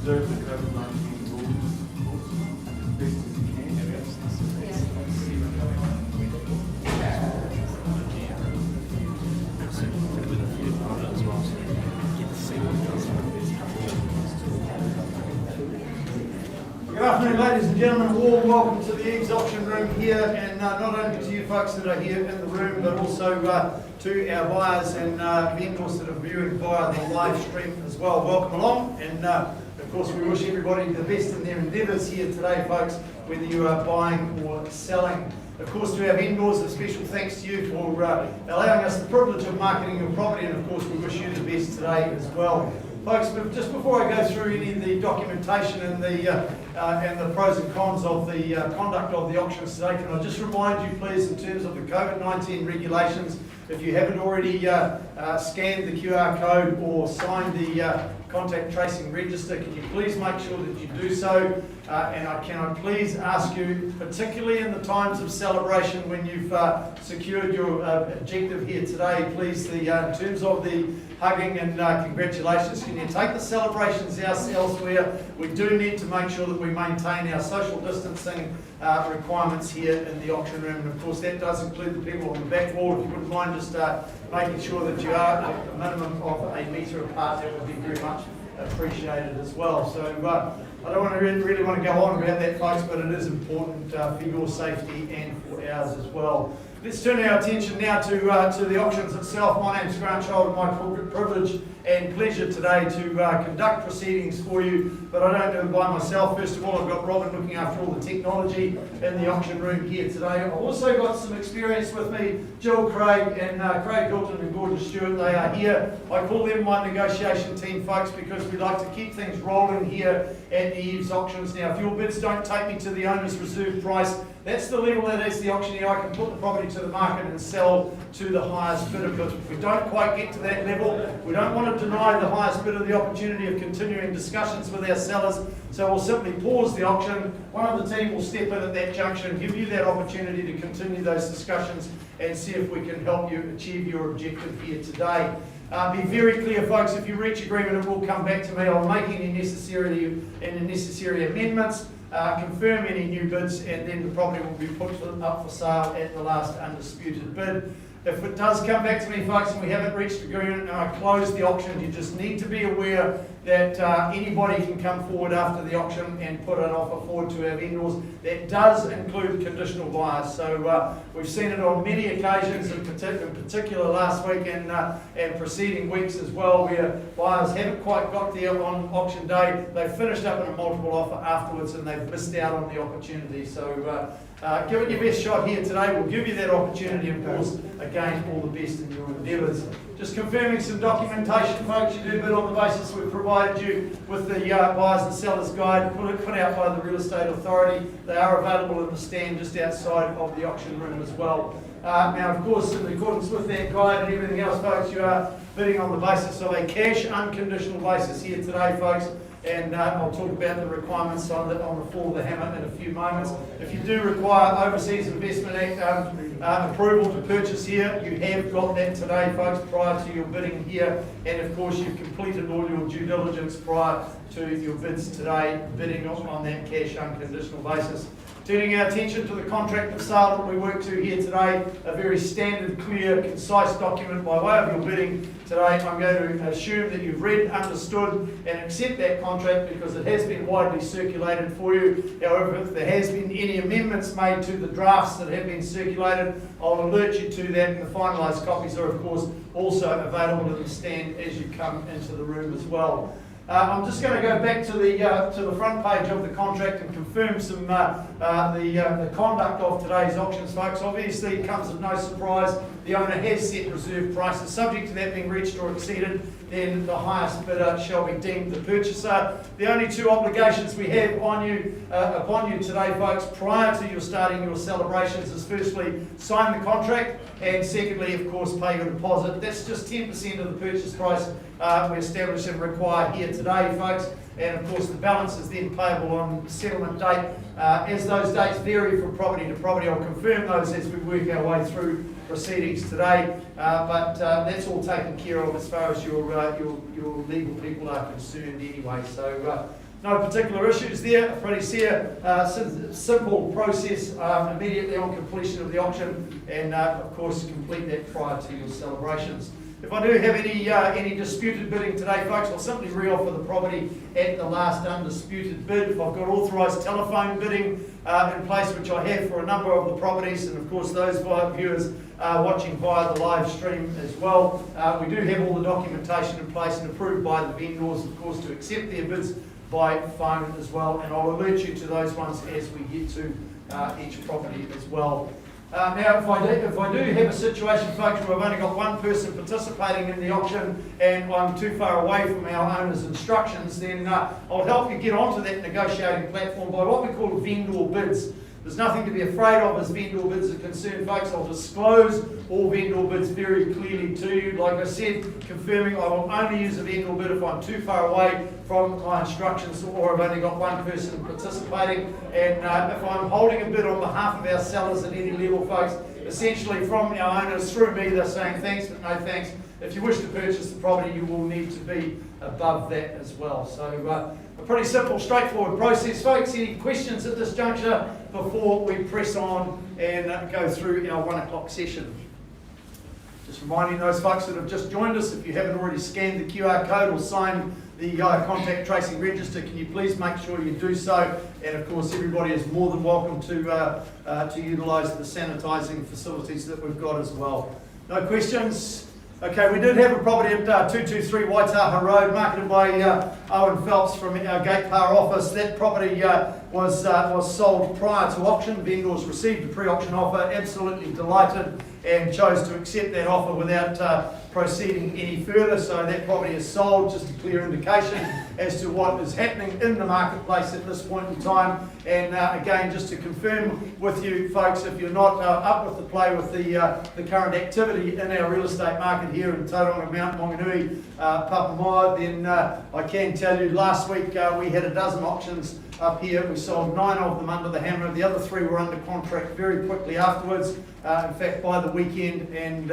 observe the COVID-19 rules as best as you can. Good afternoon, ladies and gentlemen. Warm welcome to the Eves Auction Room here, and not only to you folks that are here in the room, but also to our buyers and vendors that are viewing via the live stream as well. Welcome along, and of course we wish everybody the best in their endeavours here today, folks, whether you are buying or selling. Of course, to our vendors, a special thanks to you for allowing us the privilege of marketing your property, and of course we wish you the best today as well. Folks, but just before I go through any of the documentation and the pros and cons of the conduct of the auctions today, can I just remind you, please, in terms of the COVID-19 regulations, if you haven't already scanned the QR code or signed the contact tracing register, can you please make sure that you do so? And can I please ask you, particularly in the times of celebration when you've secured your objective here today, please, in terms of the hugging and congratulations, can you take the celebrations elsewhere? We do need to make sure that we maintain our social distancing requirements here in the auction room, and of course that does include the people on the back wall. If you wouldn't mind just making sure that you are at a minimum of a metre apart, that would be very much appreciated as well. So I don't want to really want to go on about that, folks, but it is important for your safety and for ours as well. Let's turn our attention now to the auctions itself. My name is Grant Child, and my privilege and pleasure today to conduct proceedings for you, but I don't do it by myself. First of all, I've got Robin looking after all the technology in the auction room here today. I've also got some experience with me, Jill, Craig, and Craig Hilton and Gordon Stewart. They are here. I call them my negotiation team, folks, because we like to keep things rolling here at the Eves Auctions. Now, if your bids don't take me to the owner's reserve price, that's the level that as the auctioneer I can put the property to the market and sell to the highest bidder. But if we don't quite get to that level, we don't want to deny the highest bidder the opportunity of continuing discussions with our sellers. So we'll simply pause the auction. One of the team will step in at that junction, give you that opportunity to continue those discussions and see if we can help you achieve your objective here today. Be very clear, folks, if you reach agreement, it will come back to me. I'll make any necessary amendments, confirm any new bids, and then the property will be put up for sale at the last undisputed bid. If it does come back to me, folks, and we haven't reached agreement and I close the auction, you just need to be aware that anybody can come forward after the auction and put an offer forward to our vendors. That does include conditional buyers. So we've seen it on many occasions, in particular last week and preceding weeks as well, where buyers haven't quite got there on auction day. They've finished up in a multiple offer afterwards and they've missed out on the opportunity. So give it your best shot here today. We'll give you that opportunity, of course. Again, all the best in your endeavours. Just confirming some documentation, folks. You do bid on the basis we've provided you with the buyers and sellers guide put out by the Real Estate Authority. They are available in the stand just outside of the auction room as well. Now, of course, in accordance with that guide and everything else, folks, you are bidding on the basis of a cash unconditional basis here today, folks. And I'll talk about the requirements on the fall of the hammer in a few moments. If you do require Overseas Investment Act approval to purchase here, you have got that today, folks, prior to your bidding here. And of course, you've completed all your due diligence prior to your bids today, bidding on that cash unconditional basis. Turning our attention to the contract of sale that we work to here today, a very standard, clear, concise document by way of your bidding today. I'm going to assume that you've read, understood and accept that contract because it has been widely circulated for you. However, if there has been any amendments made to the drafts that have been circulated, I'll alert you to that, and the finalised copies are of course also available in the stand as you come into the room as well. I'm just going to go back to the front page of the contract and confirm some the conduct of today's auctions, folks. Obviously, it comes as no surprise. The owner has set reserve prices. Subject to that being reached or exceeded, then the highest bidder shall be deemed the purchaser. The only two obligations we have on you, upon you today, folks, prior to your starting your celebrations is firstly, sign the contract, and secondly, of course, pay your deposit. That's just 10% of the purchase price we establish and require here today, folks. And of course, the balance is then payable on settlement date. As those dates vary from property to property, I'll confirm those as we work our way through proceedings today. But that's all taken care of as far as your legal people are concerned anyway. So No particular issues there, a pretty simple process immediately on completion of the auction, and of course complete that prior to your celebrations. If I do have any disputed bidding today, folks, I'll simply re-offer the property at the last undisputed bid. If I've got authorised telephone bidding in place, which I have for a number of the properties, and of course those viewers watching via the live stream as well, we do have all the documentation in place and approved by the vendors, of course, to accept their bids by phone as well, and I'll alert you to those ones as we get to each property as well. Now, if I do have a situation, folks, where I've only got one person participating in the auction and I'm too far away from our owner's instructions, then I'll help you get onto that negotiating platform by what we call vendor bids. There's nothing to be afraid of as vendor bids are concerned, folks. I'll disclose all vendor bids very clearly to you. Like I said, confirming I will only use a vendor bid if I'm too far away from my instructions or I've only got one person participating. And if I'm holding a bid on behalf of our sellers at any level, folks, essentially from our owners through me, they're saying thanks but no thanks. If you wish to purchase the property, you will need to be above that as well. So a pretty simple, straightforward process, folks. Any questions at this juncture before we press on and go through our 1 o'clock session? Just reminding those folks that have just joined us, if you haven't already scanned the QR code or signed the contact tracing register, can you please make sure you do so? And of course, everybody is more than welcome to utilise the sanitising facilities that we've got as well. No questions? Okay, we did have a property at 223 Waitaha Road, marketed by Owen Phelps from our Gate Par office. That property was sold prior to auction. Vendors received a pre-auction offer, absolutely delighted, and chose to accept that offer without proceeding any further. So that property is sold, just a clear indication as to what is happening in the marketplace at this point in time. And again, just to confirm with you folks, if you're not up with the play with the current activity in our real estate market here in Tauranga, Mount Maunganui, Papamoa, then I can tell you last week we had a dozen auctions up here. We sold 9 of them under the hammer. The other 3 were under contract very quickly afterwards. In fact, by the weekend, and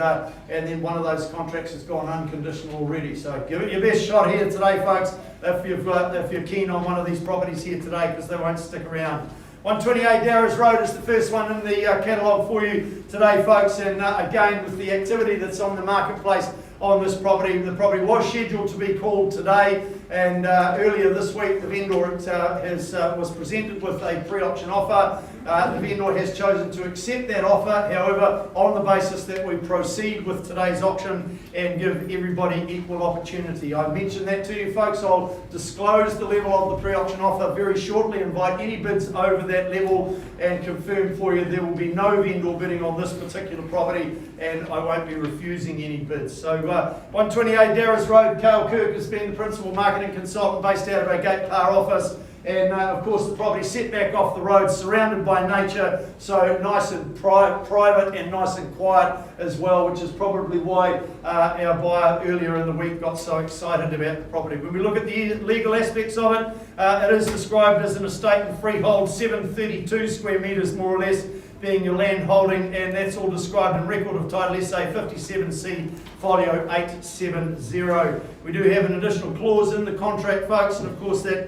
then one of those contracts has gone unconditional already. So give it your best shot here today, folks, if you're keen on one of these properties here today, because they won't stick around. 128 Darras Road is the first one in the catalogue for you today, folks, and again, with the activity that's on the marketplace on this property, the property was scheduled to be called today, and earlier this week the vendor was presented with a pre-auction offer. The vendor has chosen to accept that offer, however, on the basis that we proceed with today's auction and give everybody equal opportunity. I mentioned that to you folks. I'll disclose the level of the pre-auction offer very shortly, invite any bids over that level, and confirm for you there will be no vendor bidding on this particular property, and I won't be refusing any bids. So 128 Darras Road, Cale Kirk has been the principal marketing consultant based out of our Gate Par office. And of course the property set back off the road, surrounded by nature, so nice and private and nice and quiet as well, which is probably why our buyer earlier in the week got so excited about the property. When we look at the legal aspects of it, it is described as an estate and freehold, 732 square metres more or less being your land holding, and that's all described in Record of Title SA 57C Folio 870. We do have an additional clause in the contract, folks, and of course that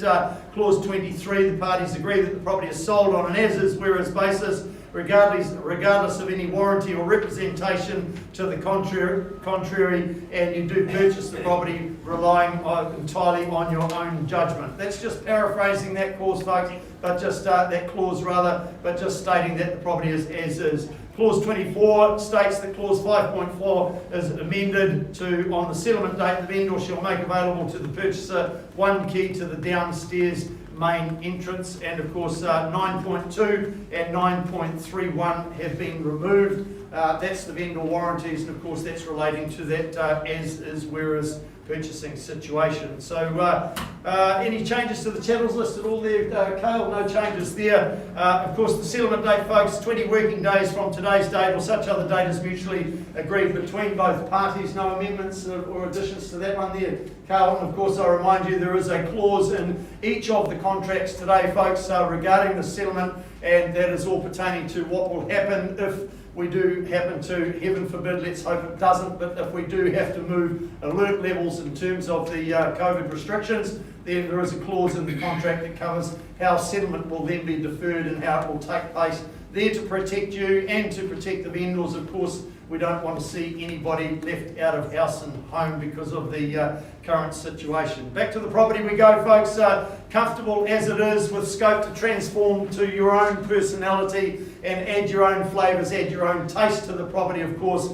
clause 23, the parties agree that the property is sold on an as-is, whereas basis, regardless of any warranty or representation to the contrary, and you do purchase the property relying entirely on your own judgment. That's just paraphrasing that clause, folks, but just but just stating that the property is as is. Clause 24 states that clause 5.4 is amended to, on the settlement date, the vendor shall make available to the purchaser one key to the downstairs main entrance, and of course 9.2 and 9.31 have been removed. That's the vendor warranties, and of course that's relating to that as is, whereas purchasing situation. So any changes to the channels listed all there, Cale? No changes there. Of course the settlement date, folks, 20 working days from today's date or such other date is mutually agreed between both parties. No amendments or additions to that one there, Cale. And of course I remind you there is a clause in each of the contracts today, folks, regarding the settlement, and that is all pertaining to what will happen if we do happen to, heaven forbid, let's hope it doesn't, but if we do have to move alert levels in terms of the COVID restrictions, then there is a clause in the contract that covers how settlement will then be deferred and how it will take place there to protect you and to protect the vendors. Of course, we don't want to see anybody left out of house and home because of the current situation. Back to the property we go, folks. Comfortable as it is, with scope to transform to your own personality and add your own flavours, add your own taste to the property, of course.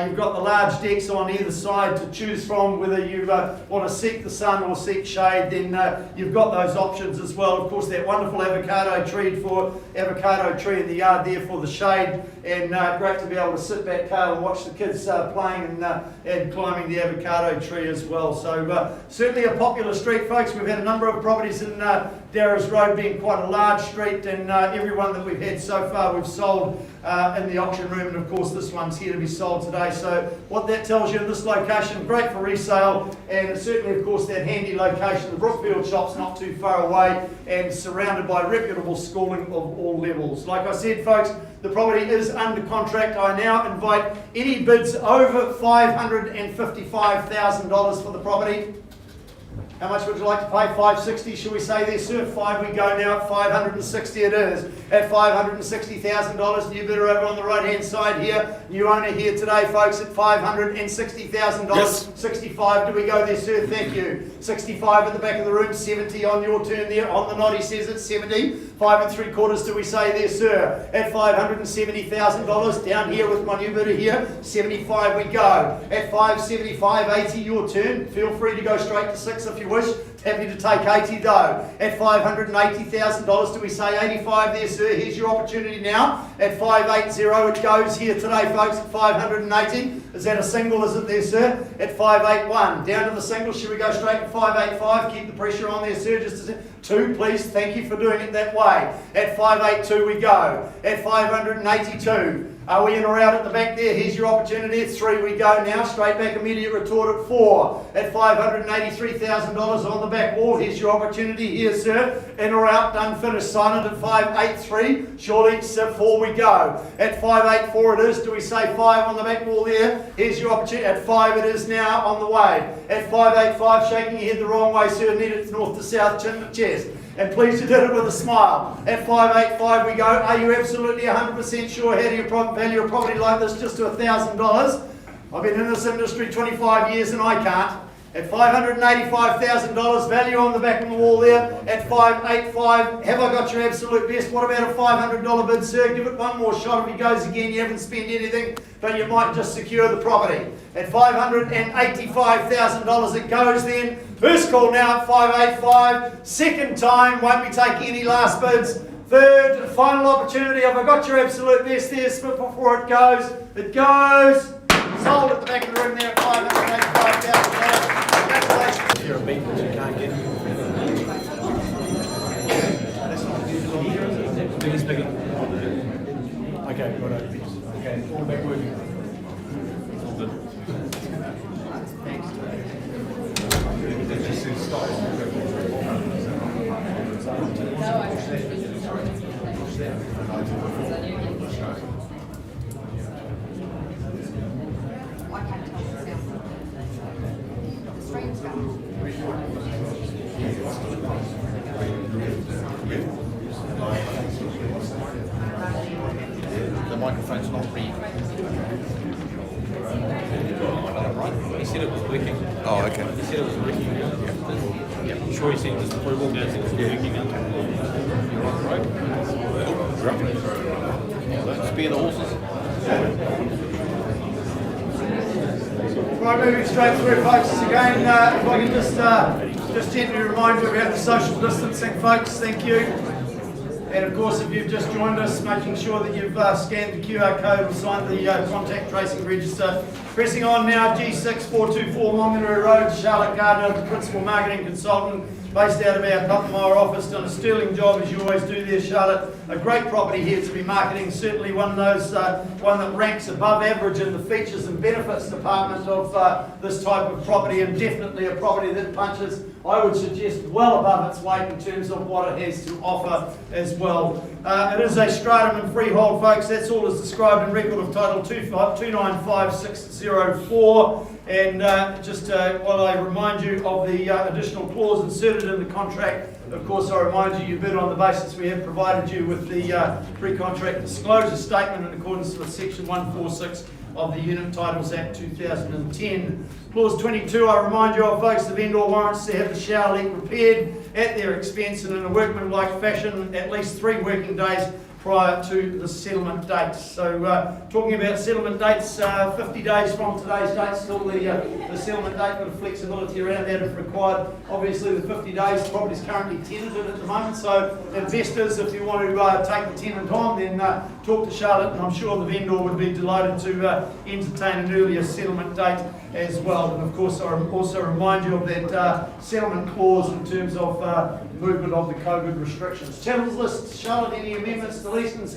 You've got the large decks on either side to choose from, whether you want to seek the sun or seek shade, then you've got those options as well. Of course, that wonderful avocado tree in the yard there for the shade, and great to be able to sit back, Carl, and watch the kids playing and climbing the avocado tree as well. So certainly a popular street, folks. We've had a number of properties in Darras Road being quite a large street, and every one that we've had so far we've sold in the auction room, and of course this one's here to be sold today. So what that tells you, in this location, great for resale, and certainly of course that handy location. The Brookfield shop's not too far away and surrounded by reputable schooling of all levels. Like I said, folks, the property is under contract. I now invite any bids over $555,000 for the property. How much would you like to pay? 560, should we say there, sir? 5 we go now, at 560 it is. At $560,000, new bidder over on the right-hand side here. New owner here today, folks, at $560,000. Yes. 65, do we go there, sir? Thank you. 65 at the back of the room, 70 on your turn there. On the nod, he says it's 70. 5 3/4, do we say there, sir? At $570,000, down here with my new bidder here, 75 we go. At 575, 80 your turn. Feel free to go straight to 6 if you wish. Happy to take 80 though. At $580,000, do we say 85 there, sir? Here's your opportunity now. At 580 it goes here today, folks, at 580. Is that a single, is it there, sir? At 581. Down to the single, should we go straight to 585? Keep the pressure on there, sir. Just a 2, please. Thank you for doing it that way. At 582 we go. At 582. Are we in or out at the back there? Here's your opportunity. At 3 we go now. Straight back, immediate retort at 4. At $583,000 on the back wall. Here's your opportunity here, sir. In or out, done, finished. Silent at 583. Surely, 4 we go. At 584 it is. Do we say 5 on the back wall there? Here's your opportunity. At 5 it is now, on the way. At 585, shaking your head the wrong way, sir. Need it north to south, chin to chest. And please, you did it with a smile. At 585 we go. Are you absolutely 100% sure? How do you value a property like this just to $1,000? I've been in this industry 25 years and I can't. At $585,000, value on the back of the wall there. At 585, have I got your absolute best? What about a $500 bid, sir? Give it one more shot. If he goes again, you haven't spent anything, but you might just secure the property. At $585,000 it goes then. First call now at 585. Second time, won't be taking any last bids. Third, final opportunity. Have I got your absolute best there? Spit before it goes. It goes. Sold at the back of the room there at $585,000. Congratulations. You're a beat that you can't get. Biggest biggie. Okay, right. Okay, all back working. All good. The microphone's not reading. Right? He said it was working. Oh, okay. He said it was working. Yeah. I'm sure he said it was before he walked out. It was working. You're on the road. Spear the horses. Right, moving straight through, folks. Again, if I can just gently remind you about the social distancing, folks. Thank you. And of course, if you've just joined us, making sure that you've scanned the QR code or signed the contact tracing register. Pressing on now, G6424 Monganui Road, Charlotte Gardner, Principal Marketing Consultant, based out of our Puckamore office, done a sterling job as you always do there, Charlotte. A great property here to be marketing, certainly one of those, one that ranks above average in the features and benefits department of this type of property, and definitely a property that punches, I would suggest, well above its weight in terms of what it has to offer as well. It is a stratum and freehold, folks. That's all as described in record of title 295604. And just while I remind you of the additional clause inserted in the contract, of course I remind you, you bid on the basis we have provided you with the pre-contract disclosure statement in accordance with section 146 of the Unit Titles Act 2010. Clause 22, I remind you of, folks, the vendor warrants to have the shower leak repaired at their expense and in a workmanlike fashion at least 3 working days prior to the settlement date. So talking about settlement dates, 50 days from today's date, still the settlement date, but a flexibility around that if required. Obviously the 50 days, the property is currently tenanted at the moment, so investors, if you want to take the tenant on, then talk to Charlotte, and I'm sure the vendor would be delighted to entertain an earlier settlement date as well. And of course I also remind you of that settlement clause in terms of movement of the COVID restrictions. Channels list, Charlotte, any amendments, deletions,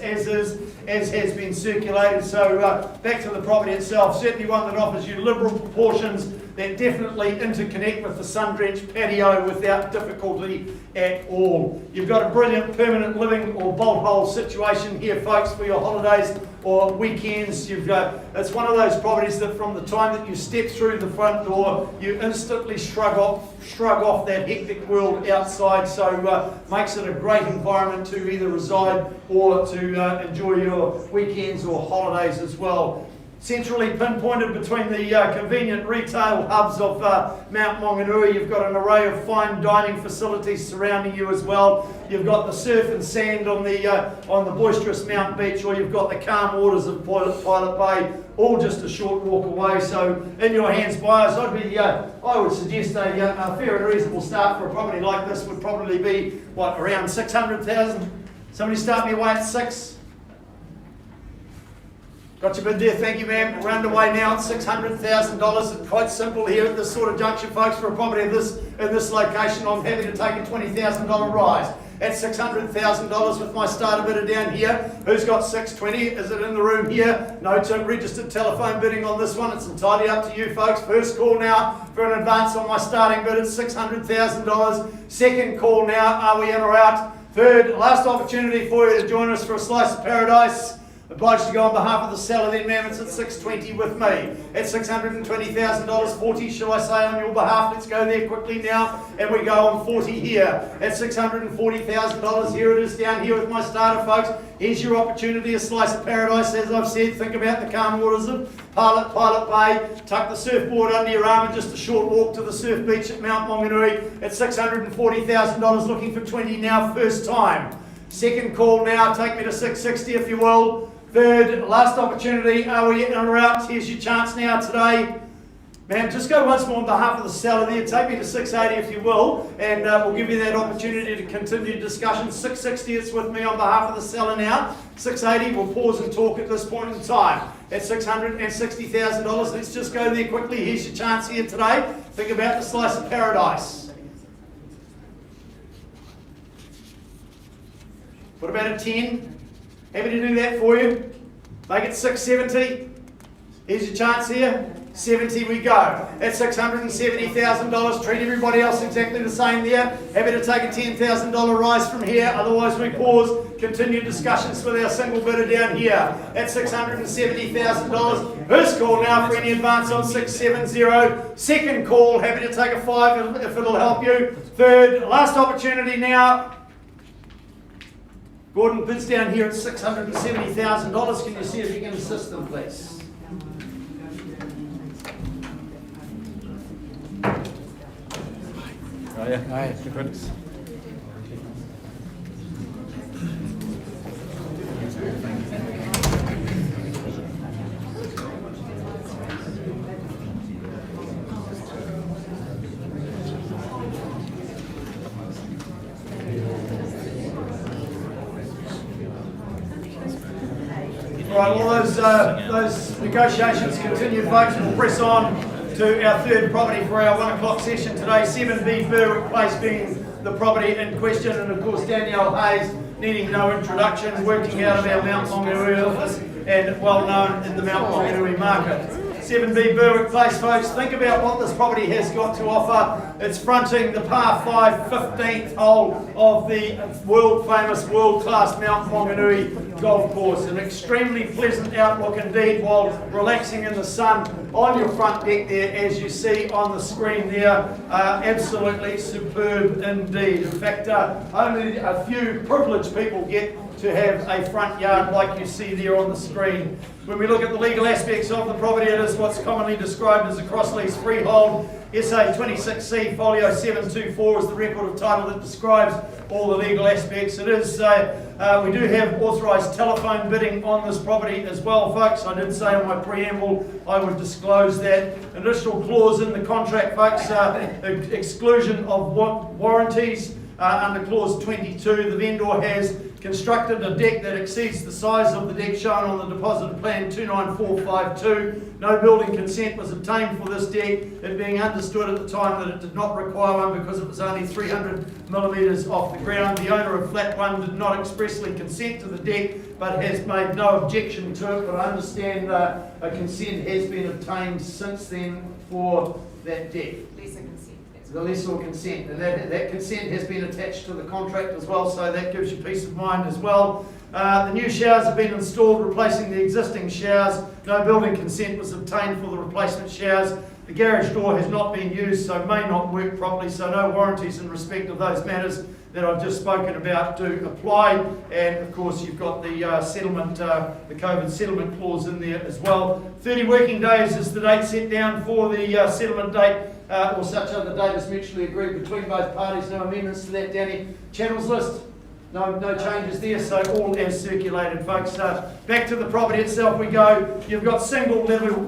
as has been circulated. So back to the property itself, certainly one that offers you liberal proportions that definitely interconnect with the sun-drenched patio without difficulty at all. You've got a brilliant permanent living or bolt hole situation here, folks, for your holidays or weekends. It's one of those properties that from the time that you step through the front door, you instantly shrug off that hectic world outside. So makes it a great environment to either reside or to enjoy your weekends or holidays as well. Centrally pinpointed between the convenient retail hubs of Mount Maunganui, you've got an array of fine dining facilities surrounding you as well. You've got the surf and sand on the boisterous Mount Beach, or you've got the calm waters of Pilot Bay, all just a short walk away. So in your hands, buyers, I would suggest a fair and reasonable start for a property like this would probably be, what, around 600,000? Somebody start me away at 6? Got your bid there, thank you, ma'am. We're underway now at $600,000. It's quite simple here at this sort of junction, folks. For a property in this location, I'm happy to take a $20,000 rise. At $600,000 with my starter bidder down here. Who's got 620? Is it in the room here? No registered telephone bidding on this one. It's entirely up to you, folks. First call now for an advance on my starting bid at $600,000. Second call now. Are we in or out? Third, last opportunity for you to join us for a slice of paradise. Obliged to go on behalf of the seller then, ma'am. It's at 620 with me. At $620,000, 40 shall I say on your behalf. Let's go there quickly now, and we go on 40 here. At $640,000, here it is down here with my starter, folks. Here's your opportunity, a slice of paradise. As I've said, think about the calm waters of Pilot Bay. Tuck the surfboard under your arm and just a short walk to the surf beach at Mount Maunganui. At $640,000, looking for 20 now, first time. Second call now, take me to 660 if you will. Third, last opportunity, are we in or out? Here's your chance now today. Ma'am, just go once more on behalf of the seller there. Take me to 680 if you will, and we'll give you that opportunity to continue discussion. 660, it's with me on behalf of the seller now. 680, we'll pause and talk at this point in time. At $660,000, let's just go there quickly. Here's your chance here today. Think about the slice of paradise. What about a 10? Happy to do that for you. Make it 670. Here's your chance here. 70 we go. At $670,000, treat everybody else exactly the same there. Happy to take a $10,000 rise from here. Otherwise we pause. Continue discussions with our single bidder down here. At $670,000. First call now for any advance on 670. Second call. Happy to take a 5 if it'll help you. Third, last opportunity now. Gordon bids down here at $670,000. Can you see if you can assist them, please? Oh yeah, hi, good. All right, well, those negotiations continue, folks. We'll press on to our third property for our 1 o'clock session today, 7B Berwick Place being the property in question, and of course Danielle Hayes, needing no introduction, working out of our Mount Maunganui office and well known in the Mount Maunganui market. 7B Berwick Place, folks, think about what this property has got to offer. It's fronting the par 5 15th hole of the world famous, world class Mount Maunganui golf course. An extremely pleasant outlook indeed while relaxing in the sun on your front deck there, as you see on the screen there. Absolutely superb indeed. In fact, only a few privileged people get to have a front yard like you see there on the screen. When we look at the legal aspects of the property, it is what's commonly described as a cross-lease freehold. SA 26C folio 724 is the record of title that describes all the legal aspects. It is, we do have authorised telephone bidding on this property as well, folks. I did say in my preamble I would disclose that. An additional clause in the contract, folks, exclusion of warranties. Under clause 22, the vendor has constructed a deck that exceeds the size of the deck shown on the deposited plan 29452. No building consent was obtained for this deck, it being understood at the time that it did not require one because it was only 300 millimetres off the ground. The owner of flat 1 did not expressly consent to the deck but has made no objection to it, but I understand a consent has been obtained since then for that deck. The lessor consent, and that consent has been attached to the contract as well, so that gives you peace of mind as well. The new showers have been installed, replacing the existing showers. No building consent was obtained for the replacement showers. The garage door has not been used, so may not work properly, so no warranties in respect of those matters that I've just spoken about do apply. And of course you've got the settlement, the COVID settlement clause in there as well. 30 working days is the date set down for the settlement date, or such other date is mutually agreed between both parties. No amendments to that, Danny. Channels list, no changes there, so all as circulated, folks. Back to the property itself we go. You've got single level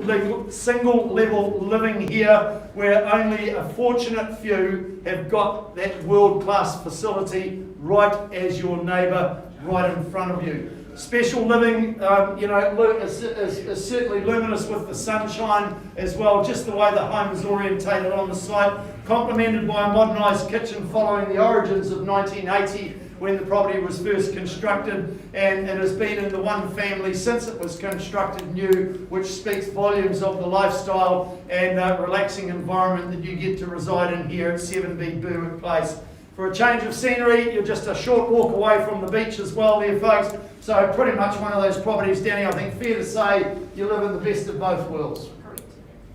living here, where only a fortunate few have got that world-class facility right as your neighbour, right in front of you. Special living, is certainly luminous with the sunshine as well, just the way the home is orientated on the site, complemented by a modernised kitchen following the origins of 1980 when the property was first constructed, and it has been in the one family since it was constructed new, which speaks volumes of the lifestyle and relaxing environment that you get to reside in here at 7B Berwick Place. For a change of scenery, you're just a short walk away from the beach as well there, folks. So pretty much one of those properties, Danny, I think fair to say you live in the best of both worlds. Correct.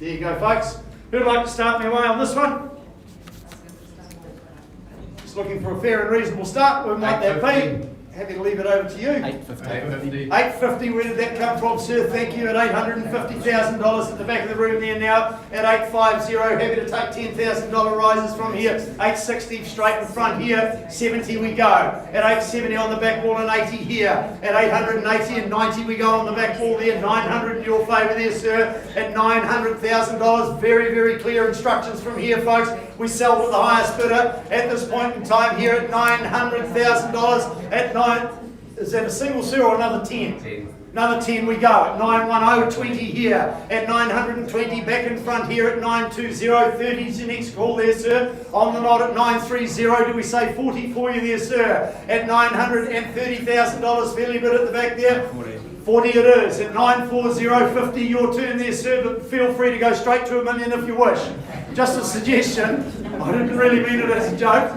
There you go, folks. Who'd like to start me away on this one? Just looking for a fair and reasonable start. Where might that be? Happy to leave it over to you. 850. 850, where did that come from, sir? Thank you. At $850,000 at the back of the room there now. At 850, happy to take $10,000 rises from here. 860 straight in front here. 70 we go. At 870 on the back wall and 80 here. At 880 and 90 we go on the back wall there. 900 in your favour there, sir. At $900,000, very, very clear instructions from here, folks. We sell to the highest bidder at this point in time here at $900,000. At 9, is that a single, sir, or another 10? 10. Another 10 we go at 910, 20 here. At 920 back in front here at 920, 30 is your next call there, sir. On the knot at 930, do we say 40 for you there, sir? At $930,000, fairly bid at the back there. 40 it is. At 940.50, your turn there, sir, but feel free to go straight to $1 million if you wish. Just a suggestion. I didn't really mean it as a joke.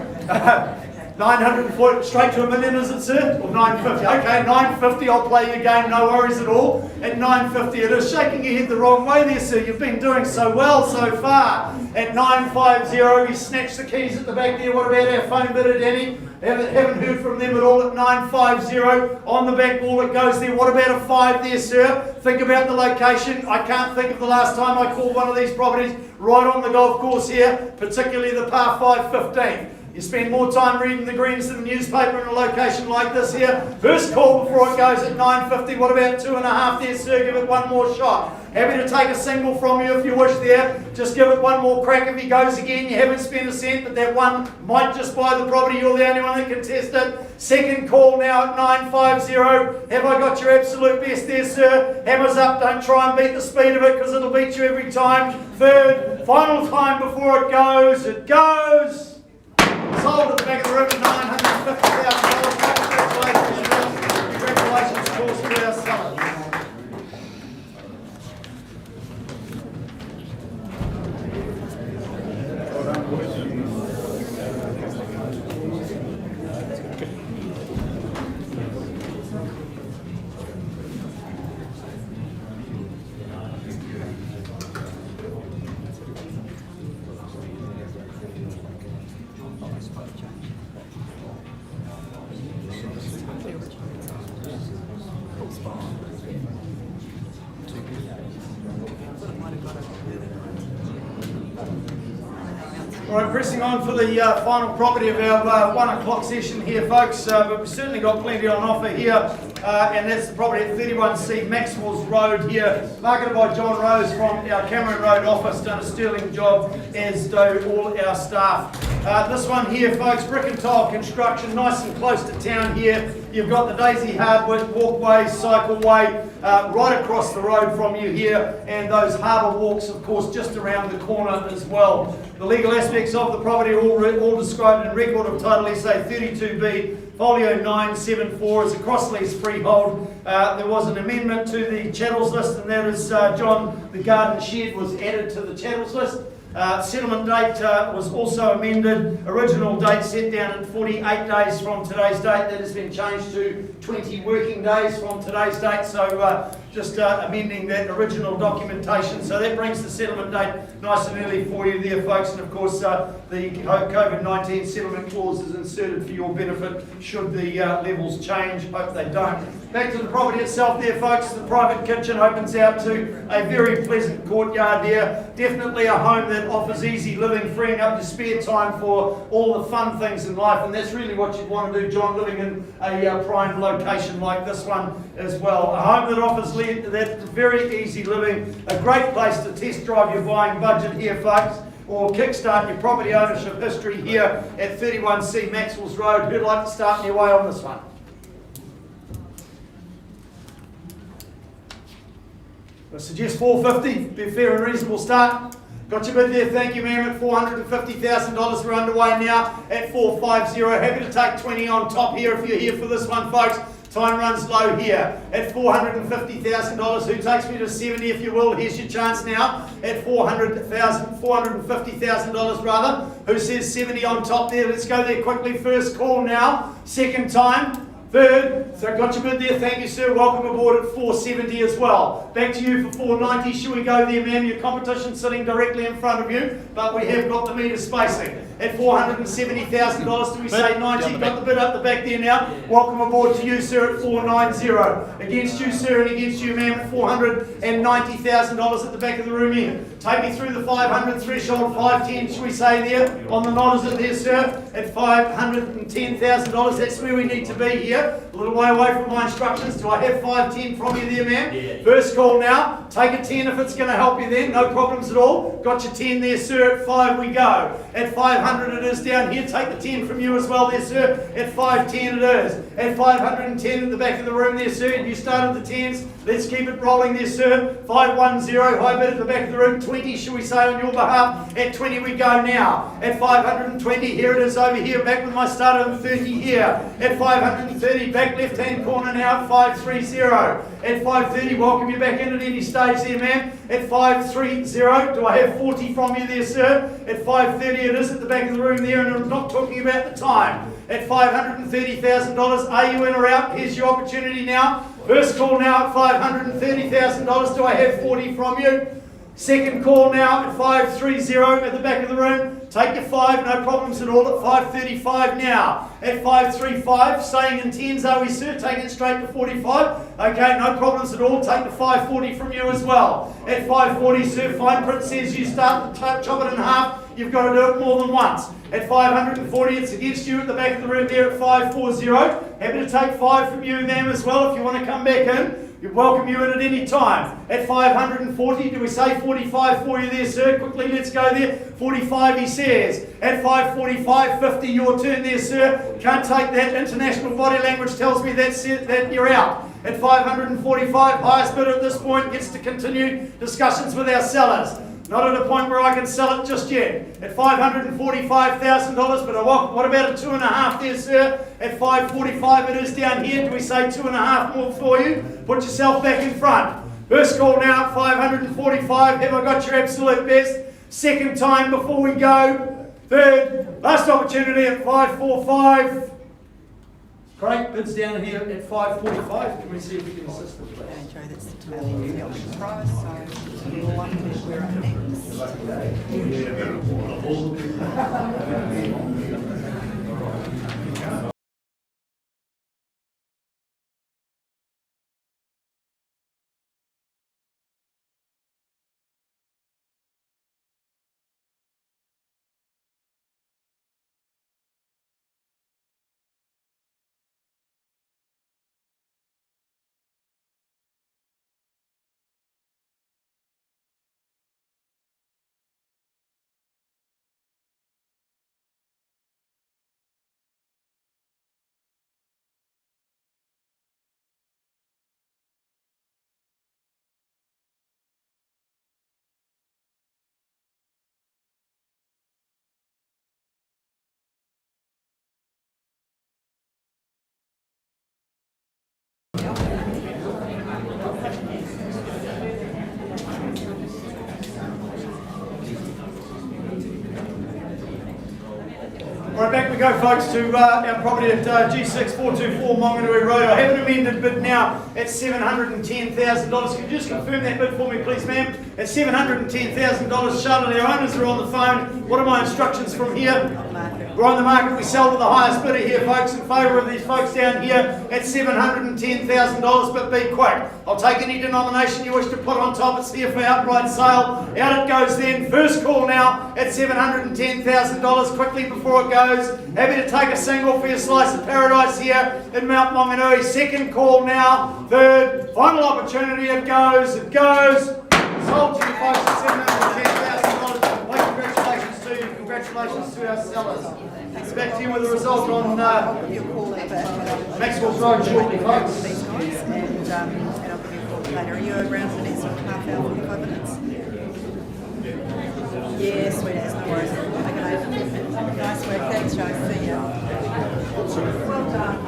940, straight to $1 million, is it, sir? Or 950? Okay, 950, I'll play your game, no worries at all. At 950, it is shaking your head the wrong way there, sir. You've been doing so well so far. At 950, we snatched the keys at the back there. What about our phone bidder, Danny? Haven't heard from them at all at 950. On the back wall it goes there. What about a 5 there, sir? Think about the location. I can't think of the last time I called one of these properties right on the golf course here, particularly the par 5 15. You spend more time reading the greens than the newspaper in a location like this here. First call before it goes at 9.50. What about 2.5 there, sir? Give it one more shot. Happy to take a single from you if you wish there. Just give it one more crack if he goes again. You haven't spent a cent, but that one might just buy the property. You're the only one that can test it. Second call now at 9.50. Have I got your absolute best there, sir? Hammers up. Don't try and beat the speed of it because it'll beat you every time. Third, final time before it goes. It goes. Sold at the back of the room at $950,000. Congratulations, congratulations, of course, to our seller. All right, pressing on for the final property of our 1 o'clock session here, folks. But we've certainly got plenty on offer here, and that's the property at 31C Maxwell's Road here, marketed by John Rose from our Cameron Road office. Done a sterling job, as do all our staff. This one here, folks, brick and tile construction, nice and close to town here. You've got the Daisy Hardwood walkway, cycleway, right across the road from you here, and those harbour walks, of course, just around the corner as well. The legal aspects of the property are all described in record of title SA 32B, folio 974 as a cross-lease freehold. There was an amendment to the chattels list, and that is, John, the garden shed was added to the chattels list. Settlement date was also amended. Original date set down at 48 days from today's date. That has been changed to 20 working days from today's date. So just amending that original documentation. So that brings the settlement date nice and early for you there, folks. And of course, the COVID-19 settlement clause is inserted for your benefit should the levels change. Hope they don't. Back to the property itself there, folks. The private kitchen opens out to a very pleasant courtyard there. Definitely a home that offers easy living, freeing up your spare time for all the fun things in life. And that's really what you'd want to do, John, living in a prime location like this one as well. A home that offers that very easy living, a great place to test drive your buying budget here, folks, or kickstart your property ownership history here at 31C Maxwell's Road. Who'd like to start your way on this one? I suggest 450, be a fair and reasonable start. Got your bid there, thank you ma'am, at $450,000. We're underway now at 450. Happy to take 20 on top here if you're here for this one, folks. Time runs low here at $450,000. Who takes me to 70 if you will? Here's your chance now at $450,000 rather. Who says 70 on top there? Let's go there quickly. First call now. Second time. Third, so got your bid there, thank you sir, welcome aboard at 470 as well. Back to you for 490, should we go there ma'am? Your competition sitting directly in front of you, but we have got the metre spacing. At $470,000, do we say 90? Got the bid up the back there now. Welcome aboard to you sir at 490. Against you sir and against you ma'am at $490,000 at the back of the room here. Take me through the 500 threshold, 510 should we say there? On the nod is it there sir? At $510,000, that's where we need to be here. A little way away from my instructions. Do I have 510 from you there, ma'am? Yeah. First call now. Take a 10 if it's going to help you then. No problems at all. Got your 10 there, sir. At 5 we go. At 500 it is down here. Take the 10 from you as well there, sir. At 510 it is. At 510 at the back of the room there, sir. You started the 10s. Let's keep it rolling there, sir. 510. High bid at the back of the room. 20, should we say, on your behalf. At 20 we go now. At 520, here it is over here. Back with my starter at 30 here. At 530, back left-hand corner now at 530. At 530, welcome you back in at any stage there, ma'am. At 530, do I have 40 from you there, sir? At 530 it is at the back of the room there, and I'm not talking about the time. At $530,000, are you in or out? Here's your opportunity now. First call now at $530,000. Do I have 40 from you? Second call now at 530 at the back of the room. Take your 5, no problems at all, at 535 now. At 535, staying in 10s, are we, sir? Taking it straight to 45. Okay, no problems at all. Take the 540 from you as well. At 540, sir, fine print says you start to chop it in half you've got to do it more than once. At 540, it's against you at the back of the room there at 540. Happy to take 5 from you and them as well if you want to come back in. You're welcome you in at any time. At 540, do we say 45 for you there, sir? Quickly, let's go there. 45, he says. At 545, 50, your turn there, sir. Can't take that. International body language tells me that's it, that you're out. At 545, highest bidder at this point gets to continue discussions with our sellers. Not at a point where I can sell it just yet. At $545,000, but what about a 2.5 there, sir? At 545 it is down here. Do we say 2.5 more for you? Put yourself back in front. First call now at 545. Have I got your absolute best? Second time before we go. Third, last opportunity at 545. Great, bids down here at 545. Can we see if we can assist them, please? Okay, Joe, that's the total of the option price, so you're lucky that we're up next. Right, back we go, folks, to our property at G6 424 Monganui Road. I have an amended bid now at $710,000. Can you just confirm that bid for me, please, ma'am? At $710,000. Charlotte, our owners are on the phone. What are my instructions from here? We're on the market. We sell to the highest bidder here, folks, in favour of these folks down here at $710,000, but be quick. I'll take any denomination you wish to put on top. It's here for outright sale. Out it goes then. First call now at $710,000. Quickly before it goes. Happy to take a single for your slice of paradise here in Mount Monganui. Second call now. Third, final opportunity. It goes. It goes. Sold to you folks at $710,000. My congratulations to you. Congratulations to our sellers. Back to you with the result on Maxwell's Road shortly, folks. These guys, and I'll give you a call later. Are you around for the next half hour, 45 minutes? Yeah, sweet as, no worries. Okay, nice work. Thanks, Joe. See ya. Well done.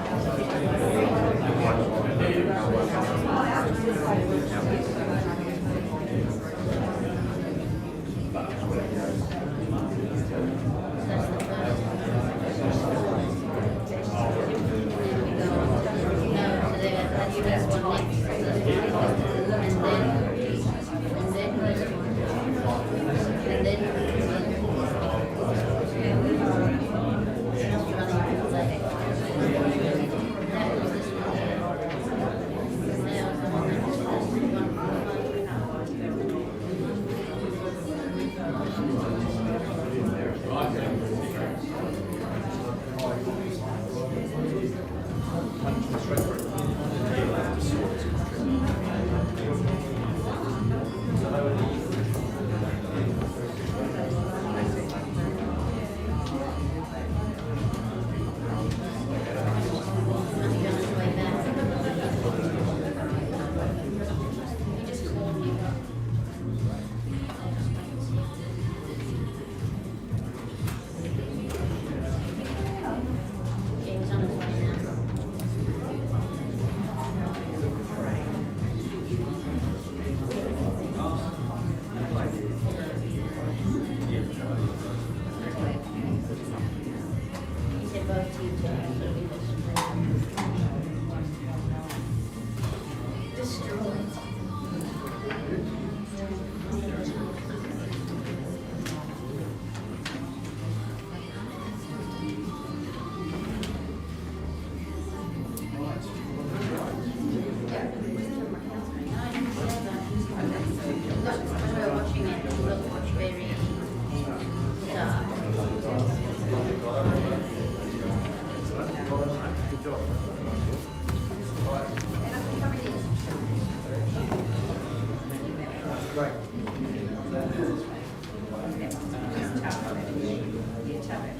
tell it.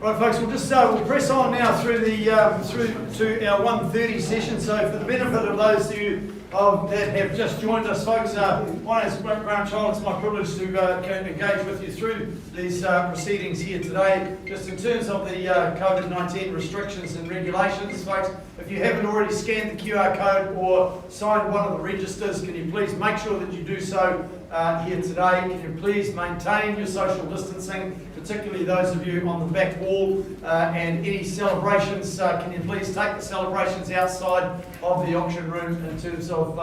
Right, folks, we'll press on now through to our 1:30 session. So, for the benefit of those of you that have just joined us, folks, my name is Grant Child. It's my privilege to engage with you through these proceedings here today. Just in terms of the COVID-19 restrictions and regulations, folks, if you haven't already scanned the QR code or signed one of the registers, can you please make sure that you do so here today? Can you please maintain your social distancing, particularly those of you on the back wall, and any celebrations, can you please take the celebrations outside of the auction room in terms of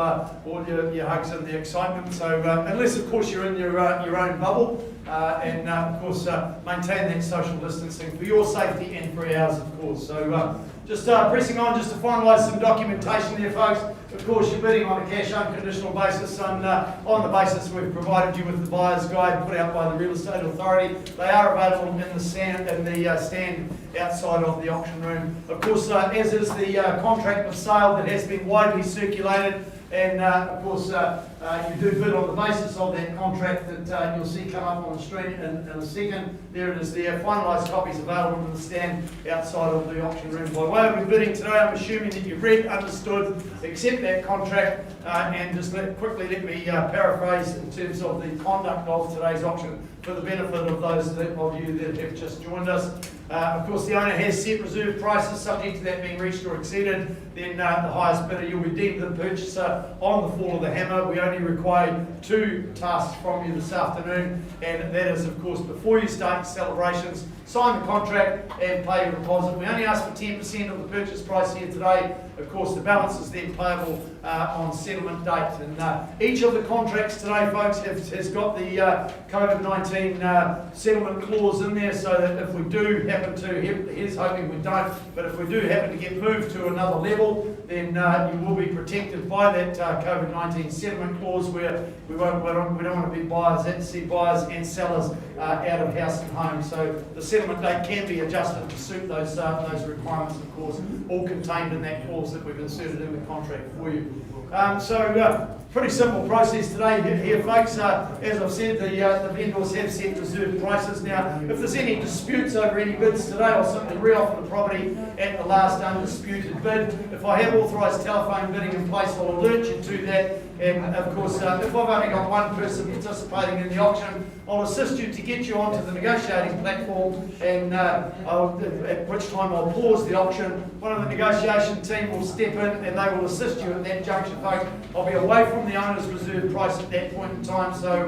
all your hugs and the excitement. So unless of course you're in your own bubble, and of course maintain that social distancing for your safety and for ours, of course. So just pressing on just to finalise some documentation there, folks. Of course, you're bidding on a cash unconditional basis, on the basis we've provided you with the buyer's guide put out by the Real Estate Authority. They are available in the stand outside of the auction room. Of course, as is the contract of sale that has been widely circulated, and of course you do bid on the basis of that contract that you'll see come up on the screen in a second. There it is there. Finalised copies available in the stand outside of the auction room. By way of bidding today, I'm assuming that you've read, understood, accept that contract, and just quickly let me paraphrase in terms of the conduct of today's auction for the benefit of those of you that have just joined us. Of course, the owner has set reserve prices subject to that being reached or exceeded. Then the highest bidder, you'll be deemed the purchaser on the fall of the hammer. We only require 2 tasks from you this afternoon, and that is, of course, before you start your celebrations, sign the contract and pay your deposit. We only ask for 10% of the purchase price here today. Of course, the balance is then payable on settlement date. And each of the contracts today, folks, has got the COVID-19 settlement clause in there, so that if we do happen to, here's hoping we don't, but if we do happen to get moved to another level, then you will be protected by that COVID-19 settlement clause, where we don't want to be buyers and sellers out of house and home. So the settlement date can be adjusted to suit those requirements, of course, all contained in that clause that we've inserted in the contract for you. Pretty simple process today here, folks. As I've said, the vendors have set reserve prices. Now, if there's any disputes over any bids today, I'll simply re-offer the property at the last undisputed bid. If I have authorised telephone bidding in place, I'll alert you to that. And of course, if I've only got one person participating in the auction, I'll assist you to get you onto the negotiating platform, and at which time I'll pause the auction. One of the negotiation team will step in and they will assist you at that junction, folks. I'll be away from the owner's reserve price at that point in time, so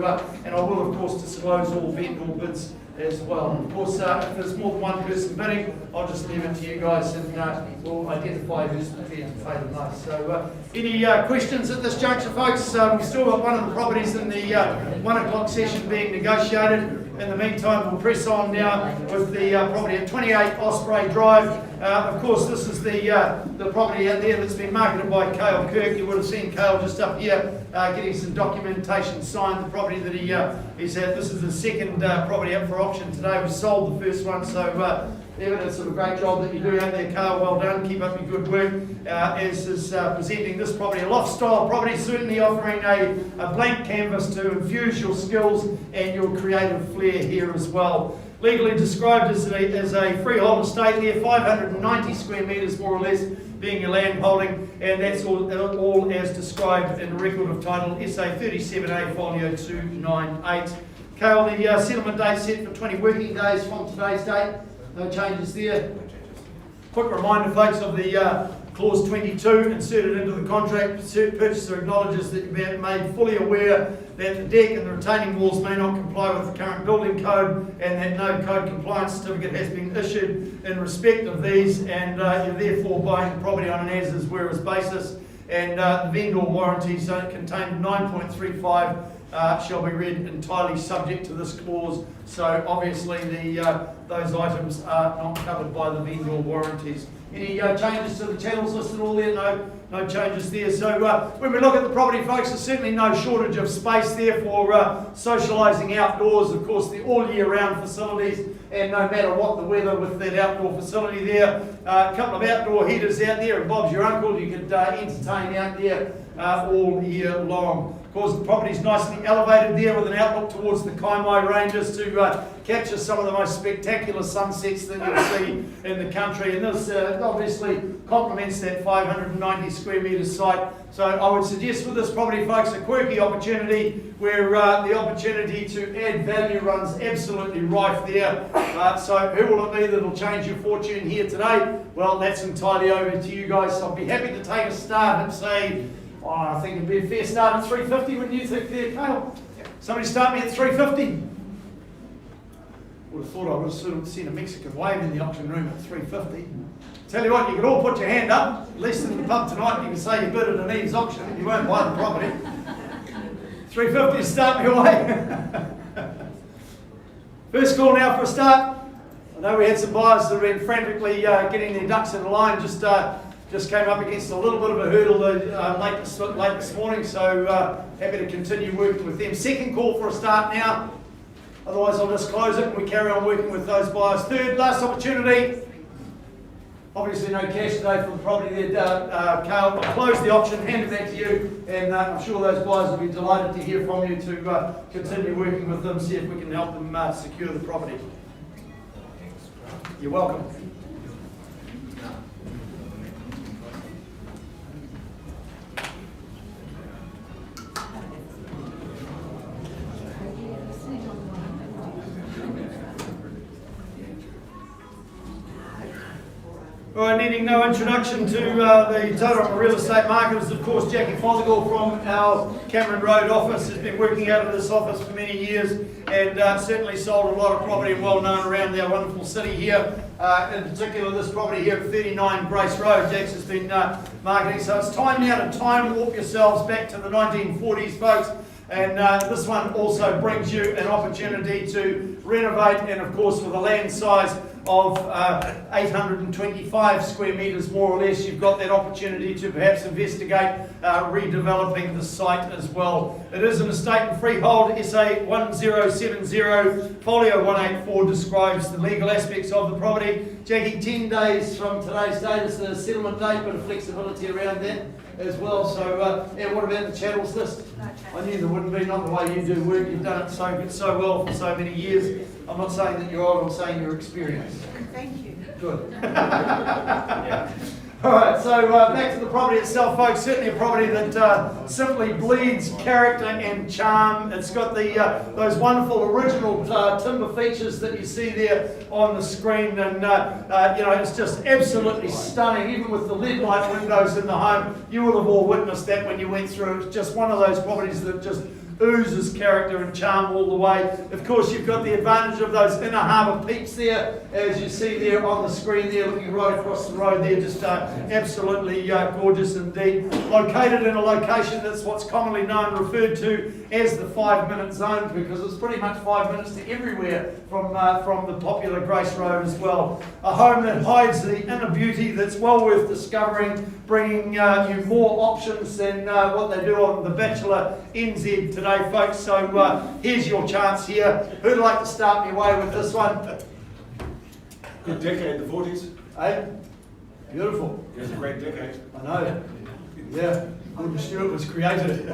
and I will, of course, disclose all vendor bids as well. Of course, if there's more than one person bidding, I'll just leave it to you guys, and we'll identify who's prepared to pay the most. So, any questions at this juncture, folks? We've still got one of the properties in the 1 o'clock session being negotiated. In the meantime, we'll press on now with the property at 28 Osprey Drive. Of course, this is the property out there that's been marketed by Cale Kirk. You would have seen Cale just up here getting some documentation signed. The property that he's at. This is the second property up for auction today. We sold the first one, so evidence of a great job that you do out there, Cale. Well done. Keep up your good work. As is presenting this property, a loft-style property, certainly offering a blank canvas to infuse your skills and your creative flair here as well. Legally described as a freehold estate there, 590 square metres more or less being your land holding, and that's all as described in the record of title SA 37A folio 298. Cale, the settlement date set for 20 working days from today's date. No changes there. Quick reminder, folks, of the clause 22 inserted into the contract. Purchaser acknowledges that you've been made fully aware that the deck and the retaining walls may not comply with the current building code, and that no code compliance certificate has been issued in respect of these, and you're therefore buying the property on an as-is, whereas basis. And the vendor warranties contained 9.35 shall be read entirely subject to this clause. So obviously those items are not covered by the vendor warranties. Any changes to the channels listed all there? No changes there. So when we look at the property, folks, there's certainly no shortage of space there for socialising outdoors. Of course, the all year round facilities, and no matter what the weather, with that outdoor facility there. A couple of outdoor heaters out there, and Bob's your uncle, you could entertain out there all year long. Of course, the property's nicely elevated there with an outlook towards the Kaimai Ranges to capture some of the most spectacular sunsets that you'll see in the country. And this obviously complements that 590 square metre site. So I would suggest with this property, folks, a quirky opportunity where the opportunity to add value runs absolutely rife there. So who will it be that will change your fortune here today? Well, that's entirely over to you guys. So I'll be happy to take a start and say, I think it'd be a fair start at 350. Wouldn't you think there, Cale? Somebody start me at 350. Would have thought I would have sort of seen a Mexican wave in the auction room at 350. Tell you what, you could all put your hand up, at least in the pub tonight. You can say you bid at an Eve's auction and you won't buy the property. 350 to start me away. First call now for a start. I know we had some buyers that have been frantically getting their ducks in a line. Just came up against a little bit of a hurdle late this morning, so happy to continue working with them. Second call for a start now. Otherwise, I'll just close it and we carry on working with those buyers. Third, last opportunity. Obviously, no cash today for the property there, Cale. I'll close the auction, hand it back to you, and I'm sure those buyers will be delighted to hear from you to continue working with them, see if we can help them secure the property. You're welcome. All right, needing no introduction to the Tauranga real estate market is, of course, Jackie Fothergill from our Cameron Road office. Has been working out of this office for many years and certainly sold a lot of property and well known around our wonderful city here. In particular, this property here at 39 Grace Road, Jax has been marketing. So it's time now to time warp yourselves back to the 1940s, folks. And this one also brings you an opportunity to renovate, and of course with a land size of 825 square metres more or less, you've got that opportunity to perhaps investigate redeveloping the site as well. It is an estate and freehold. SA 1070 folio 184 describes the legal aspects of the property. Jackie, 10 days from today's date is the settlement date, but a flexibility around that as well. So, and what about the chattels list? I knew there wouldn't be, not the way you do work. You've done it so well for so many years. I'm not saying that you're old, I'm saying you're experienced. Thank you. Good. Yeah. All right, so back to the property itself, folks. Certainly a property that simply bleeds character and charm. It's got the those wonderful original timber features that you see there on the screen, and you know, it's just absolutely stunning. Even with the lead light windows in the home, you will have all witnessed that when you went through. It's just one of those properties that just oozes character and charm all the way. Of course, you've got the advantage of those inner harbour peaks there, as you see there on the screen there, looking right across the road there, just absolutely gorgeous indeed. Located in a location that's what's commonly known, referred to as the 5-minute zone, because it's pretty much 5 minutes to everywhere from the popular Grace Road as well. A home that hides the inner beauty that's well worth discovering, bringing you more options than what they do on The Bachelor NZ today, folks. So here's your chance here. Who'd like to start me away with this one? Good decade, the 40s. Hey, beautiful. It was a great decade. I know. Yeah, Gordon Stewart was created.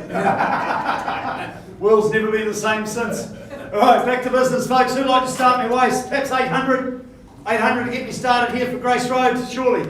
World's never been the same since. All right, back to business, folks. Who'd like to start me away? Perhaps 800? 800 to get me started here for Grace Road, surely.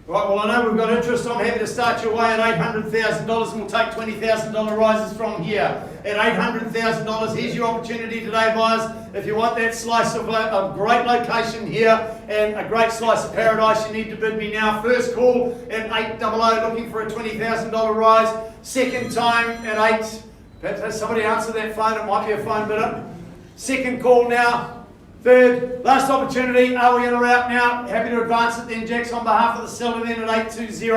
Right, well, I know we've got interest. I'm happy to start you away at $800,000, and we'll take $20,000 rises from here. At $800,000, here's your opportunity today, buyers. If you want that slice of a great location here and a great slice of paradise, you need to bid me now. First call at 800, looking for a $20,000 rise. Second time at 8. Perhaps has somebody answer that phone. It might be a phone bidder. Second call now. Third, last opportunity. Are we in or out now? Happy to advance it then, Jax, on behalf of the seller then at 820.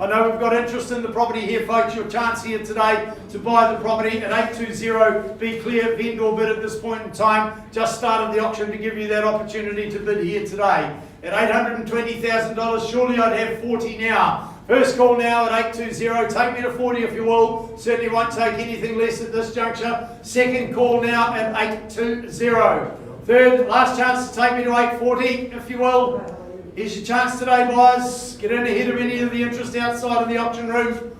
I know we've got interest in the property here, folks. Your chance here today to buy the property at 820. Be clear, vendor bid at this point in time. Just started the auction to give you that opportunity to bid here today. At $820,000, surely I'd have 40 now. First call now at 820. Take me to 40 if you will. Certainly won't take anything less at this juncture. Second call now at 820. Third, last chance to take me to 840, if you will. Here's your chance today, boys. Get in ahead of any of the interest outside of the auction room.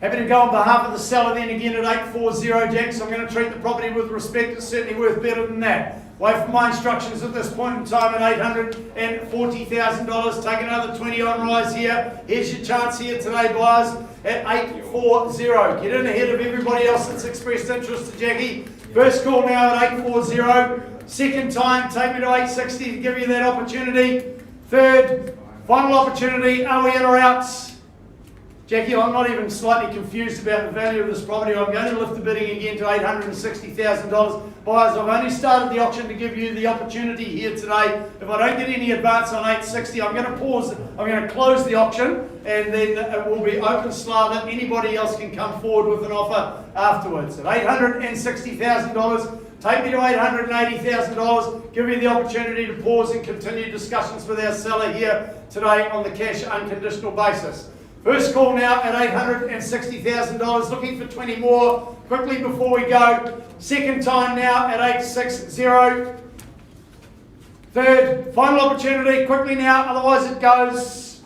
Happy to go on behalf of the seller then again at 840, Jack, so I'm going to treat the property with respect. It's certainly worth better than that. Wait for my instructions at this point in time at $840,000. Take another 20 on rise here. Here's your chance here today, buyers, at 840. Get in ahead of everybody else that's expressed interest to Jackie. First call now at 840. Second time, take me to 860 to give you that opportunity. Third, final opportunity. Are we in or out? Jackie, I'm not even slightly confused about the value of this property. I'm going to lift the bidding again to $860,000. Buyers, I've only started the auction to give you the opportunity here today. If I don't get any advance on 860, I'm going to pause. I'm going to close the auction, and then it will be open slather. Anybody else can come forward with an offer afterwards. At $860,000, take me to $880,000. Give you the opportunity to pause and continue discussions with our seller here today on the cash unconditional basis. First call now at $860,000, looking for 20 more quickly before we go. Second time now at 860. Third, final opportunity quickly now, otherwise it goes.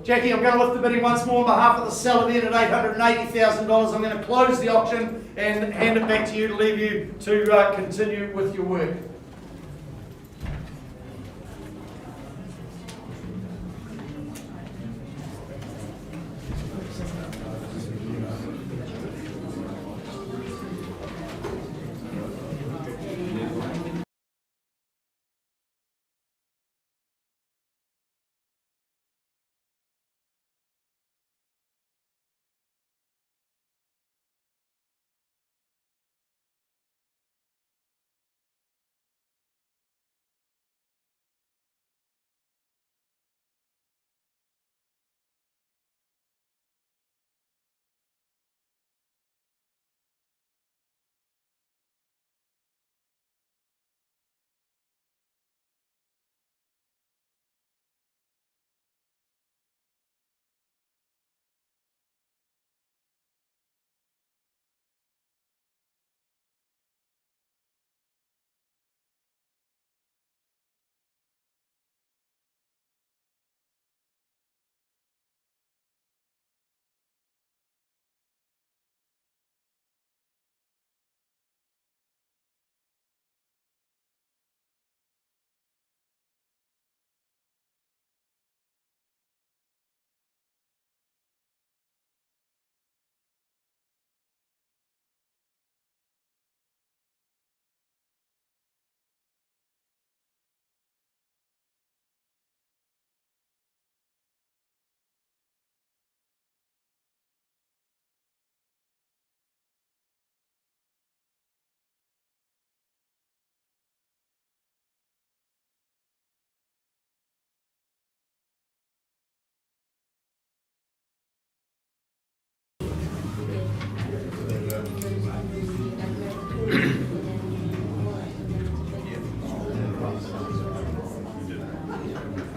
Jackie, I'm going to lift the bidding once more on behalf of the seller then at $880,000. I'm going to close the auction and hand it back to you to leave you to continue with your work.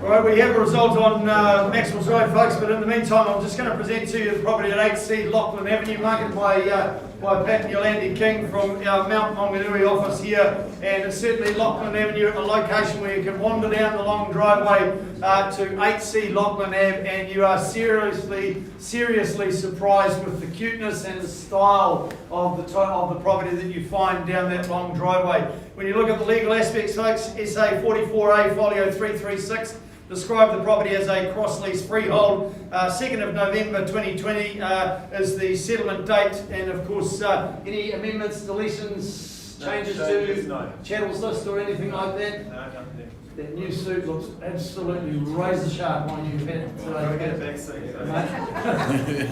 Right, we have a result on Maxwell's Road, folks, but in the meantime, I'm just going to present to you the property at 8C Lachlan Avenue, marketed by Pat and Yolandi King from our Mount Maunganui office here, and it's certainly Lachlan Avenue, a location where you can wander down the long driveway to 8C Lachlan Ave, and you are seriously surprised with the cuteness and style of the property that you find down that long driveway. When you look at the legal aspects, folks, SA 44A Folio 336 describe the property as a cross-lease freehold. 2nd of November 2020 is the settlement date, and of course any amendments, deletions, changes to Chattels list or anything like that? No, nothing. That new suit looks absolutely razor sharp on you today.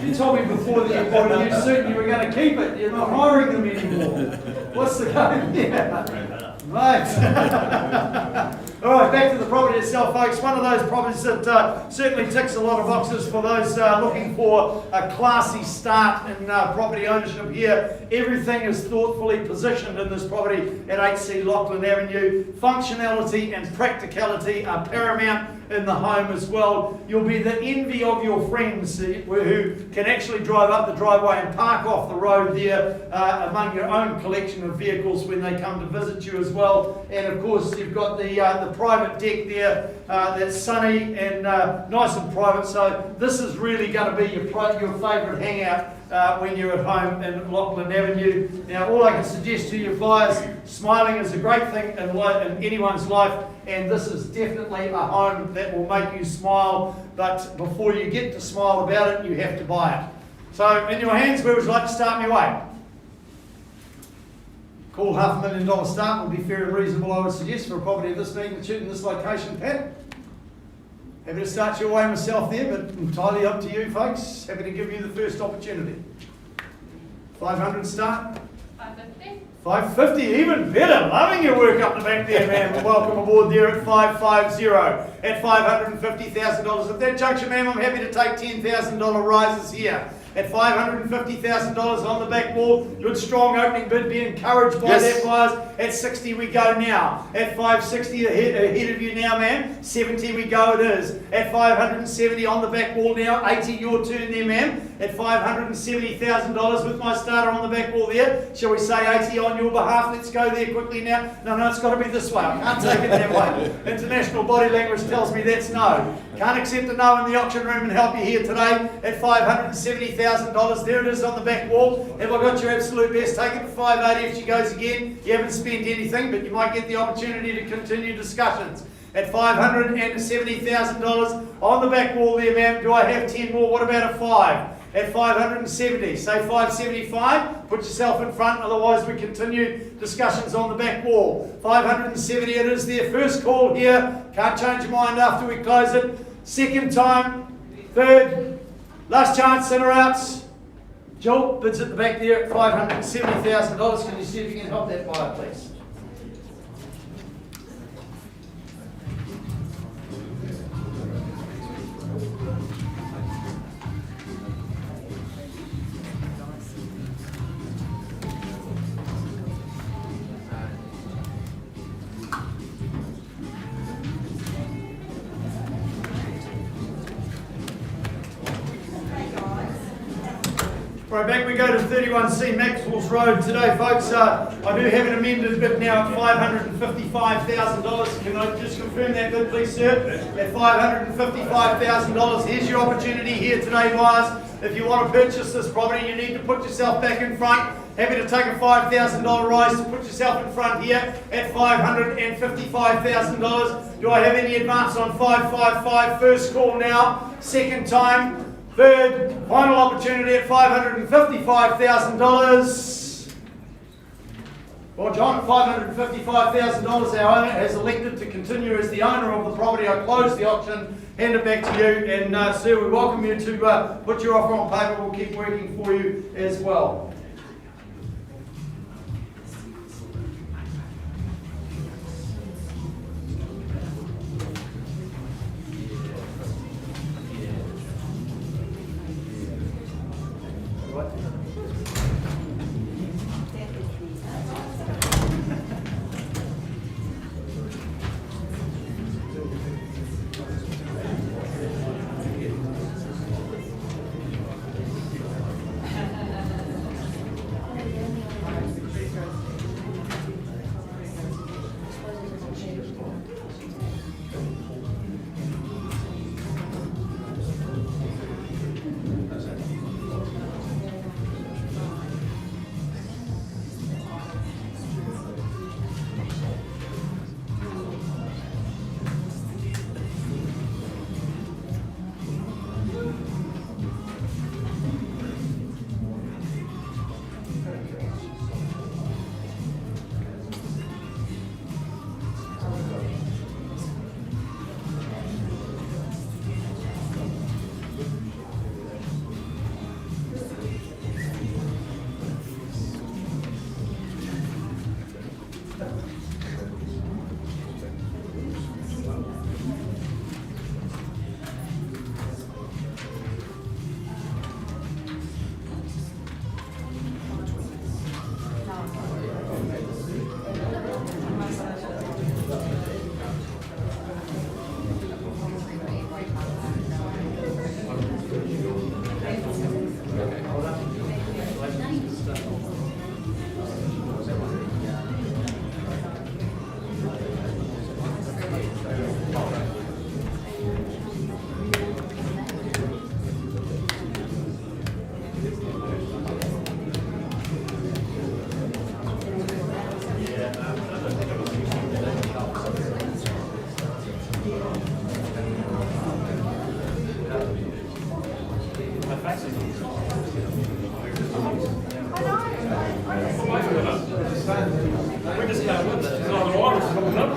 You told me before that you bought a new suit and you were going to keep it. You're not hiring them anymore. What's the game here? Right. All right, back to the property itself, folks. One of those properties that certainly ticks a lot of boxes for those looking for a classy start in property ownership here. Everything is thoughtfully positioned in this property at 8C Lachlan Avenue. Functionality and practicality are paramount in the home as well. You'll be the envy of your friends who can actually drive up the driveway and park off the road there among your own collection of vehicles when they come to visit you as well. And of course, you've got the a private deck there that's sunny and nice and private. So this is really going to be your favourite hangout when you're at home in Lachlan Avenue. Now, all I can suggest to you buyers, smiling is a great thing in anyone's life, and this is definitely a home that will make you smile, but before you get to smile about it, you have to buy it. So, in your hands, where would you like to start me away? Cool, $500,000 start would be fair and reasonable, I would suggest, for a property of this magnitude in this location, Pat. Happy to start your way myself there, but entirely up to you, folks. Happy to give you the first opportunity. 500 start. 550. 550, even better. Loving your work up the back there, ma'am. Welcome aboard there at 550. At $550,000. At that juncture, ma'am, I'm happy to take $10,000 rises here. At $550,000 on the back wall, good strong opening bid, be encouraged by that, buyers. At 60 we go now. At 560 ahead of you now, ma'am. 70 we go it is. At 570 on the back wall now. 80 your turn there, ma'am. At $570,000 with my starter on the back wall there. Shall we say 80 on your behalf? Let's go there quickly now. No, it's got to be this way. I can't take it that way. International body language tells me that's no. Can't accept a no in the auction room and help you here today. At $570,000, there it is on the back wall. Have I got your absolute best? Take it to 580 if she goes again. You haven't spent anything, but you might get the opportunity to continue discussions. At $570,000 on the back wall there, ma'am. Do I have 10 more? What about a 5? At 570, say 575, put yourself in front, otherwise we continue discussions on the back wall. 570 it is there, first call here, can't change your mind after we close it. Second time, third, last chance, in or outs. Jill, bids at the back there at $570,000. Can you see if you can help that buyer, please? Right, back we go to 31C Maxwell's Road today, folks. I do have an amended bid now at $555,000. Can I just confirm that bid, please, sir? At $555,000. Here's your opportunity here today, buyers. If you want to purchase this property, you need to put yourself back in front. Happy to take a $5,000 rise to put yourself in front here at $555,000. Do I have any advance on 555? First call now. Second time. Third, final opportunity at $555,000. Well, John, $555,000, our owner has elected to continue as the owner of the property. I close the auction, hand it back to you, and sir, we welcome you to put your offer on paper. We'll keep working for you as well. We just can't win this. It's on the water, it's coming up.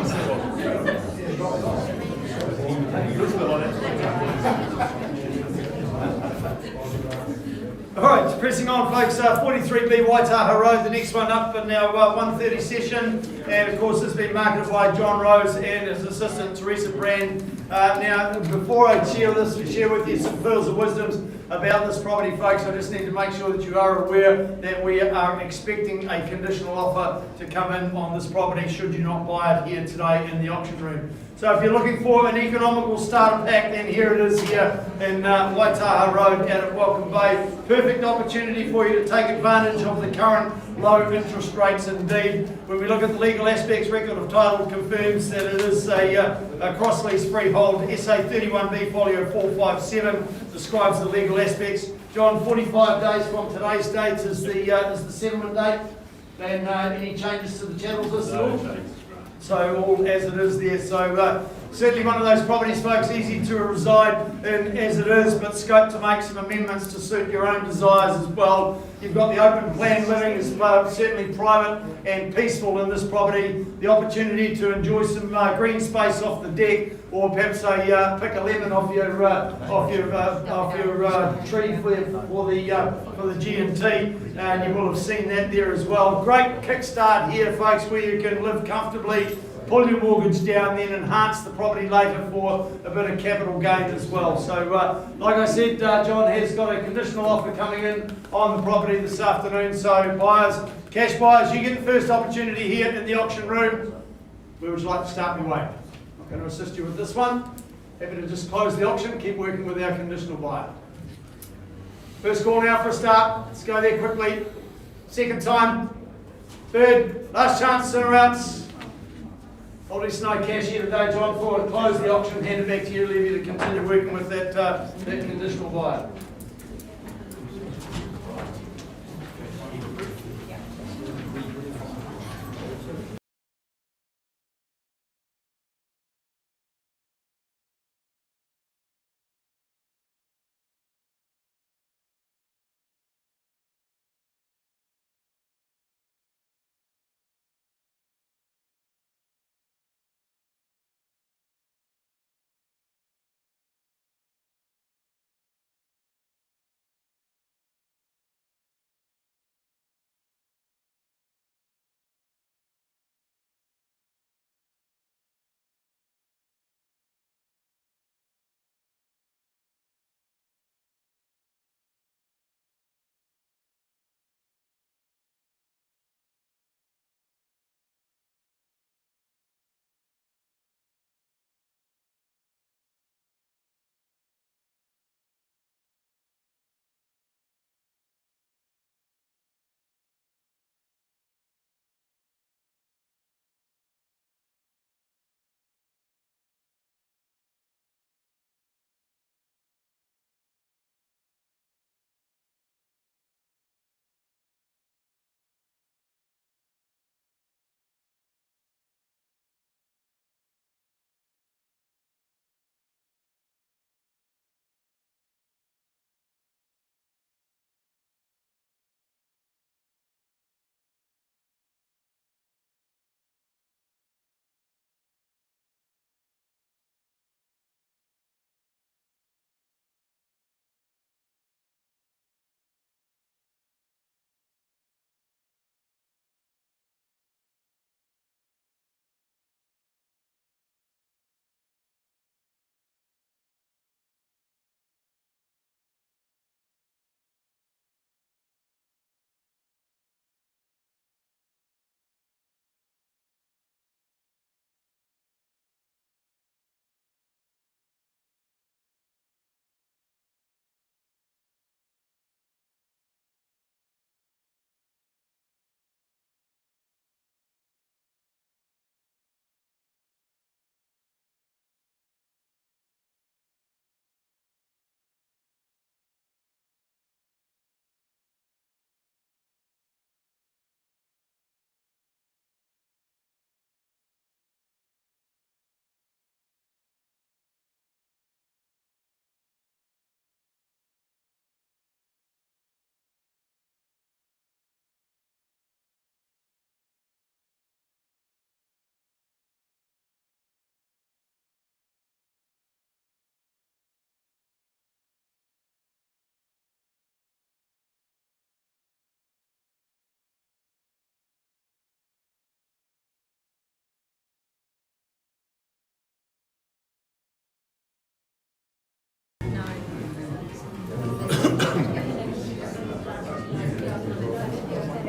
All right, pressing on, folks. 43B Waitaha Road, the next one up in our 1:30 session, and of course it's been marketed by John Rose and his assistant Teresa Brand. Now, before I share with you some pearls of wisdoms about this property, folks, I just need to make sure that you are aware that we are expecting a conditional offer to come in on this property should you not buy it here today in the auction room. So if you're looking for an economical starter pack, then here it is here in Waitaha Road out at Welcome Bay. Perfect opportunity for you to take advantage of the current low interest rates indeed. When we look at the legal aspects, record of title confirms that it is a cross-lease freehold. SA 31B folio 457 describes the legal aspects. John, 45 days from today's date is the settlement date. And any changes to the channels list at all? So all as it is there. So certainly one of those properties, folks, easy to reside in as it is, but scope to make some amendments to suit your own desires as well. You've got the open plan living is certainly private and peaceful in this property. The opportunity to enjoy some green space off the deck, or perhaps pick a lemon off your tree for the G&T, and you will have seen that there as well. Great kickstart here, folks, where you can live comfortably, pull your mortgage down, then enhance the property later for a bit of capital gain as well. So, like I said, John has got a conditional offer coming in on the property this afternoon. So, buyers, cash buyers, you get the first opportunity here in the auction room. Where would you like to start me way? I'm going to assist you with this one. Happy to just close the auction, keep working with our conditional buyer. First call now for a start. Let's go there quickly. Second time. Third. Last chance, center outs. Obviously no cash here today, John. Before I close the auction, hand it back to you, leave you to continue working with that conditional buyer.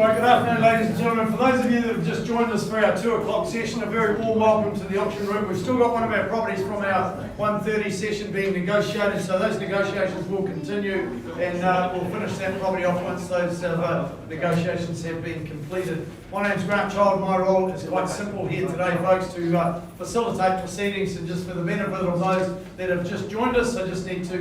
Right, good afternoon, ladies and gentlemen. For those of you that have just joined us for our 2 o'clock session, a very warm welcome to the auction room. We've still got one of our properties from our 1:30 session being negotiated, so those negotiations will continue, and we'll finish that property off once those negotiations have been completed. My name's Grant Child. My role is quite simple here today, folks, to facilitate proceedings, and just for the benefit of those that have just joined us, I just need to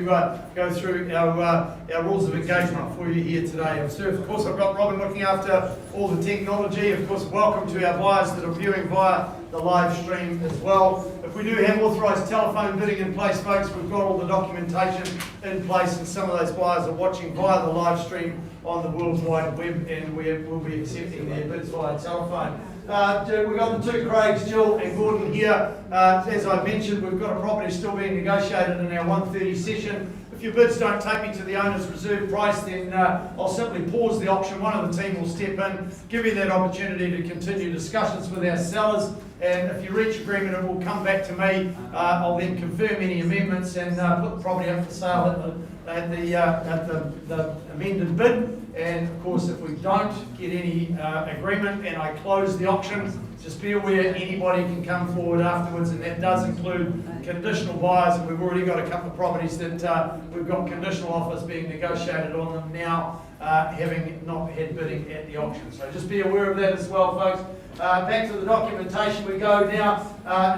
go through our rules of engagement for you here today. So, of course, I've got Robin looking after all the technology. Of course, welcome to our buyers that are viewing via the live stream as well. If we do have authorised telephone bidding in place, folks, we've got all the documentation in place, and some of those buyers are watching via the live stream on the World Wide Web, and we will be accepting their bids via telephone. We've got the 2 Craigs, Jill and Gordon here. As I mentioned, we've got a property still being negotiated in our 1:30 session. If your bids don't take me to the owner's reserve price, then I'll simply pause the auction. One of the team will step in, give you that opportunity to continue discussions with our sellers, and if you reach agreement, it will come back to me. I'll then confirm any amendments and put the property up for sale at the amended bid. And of course, if we don't get any agreement and I close the auction, just be aware anybody can come forward afterwards, and that does include conditional buyers. And we've already got a couple of properties that we've got conditional offers being negotiated on them now, having not had bidding at the auction. So just be aware of that as well, folks. Back to the documentation we go now.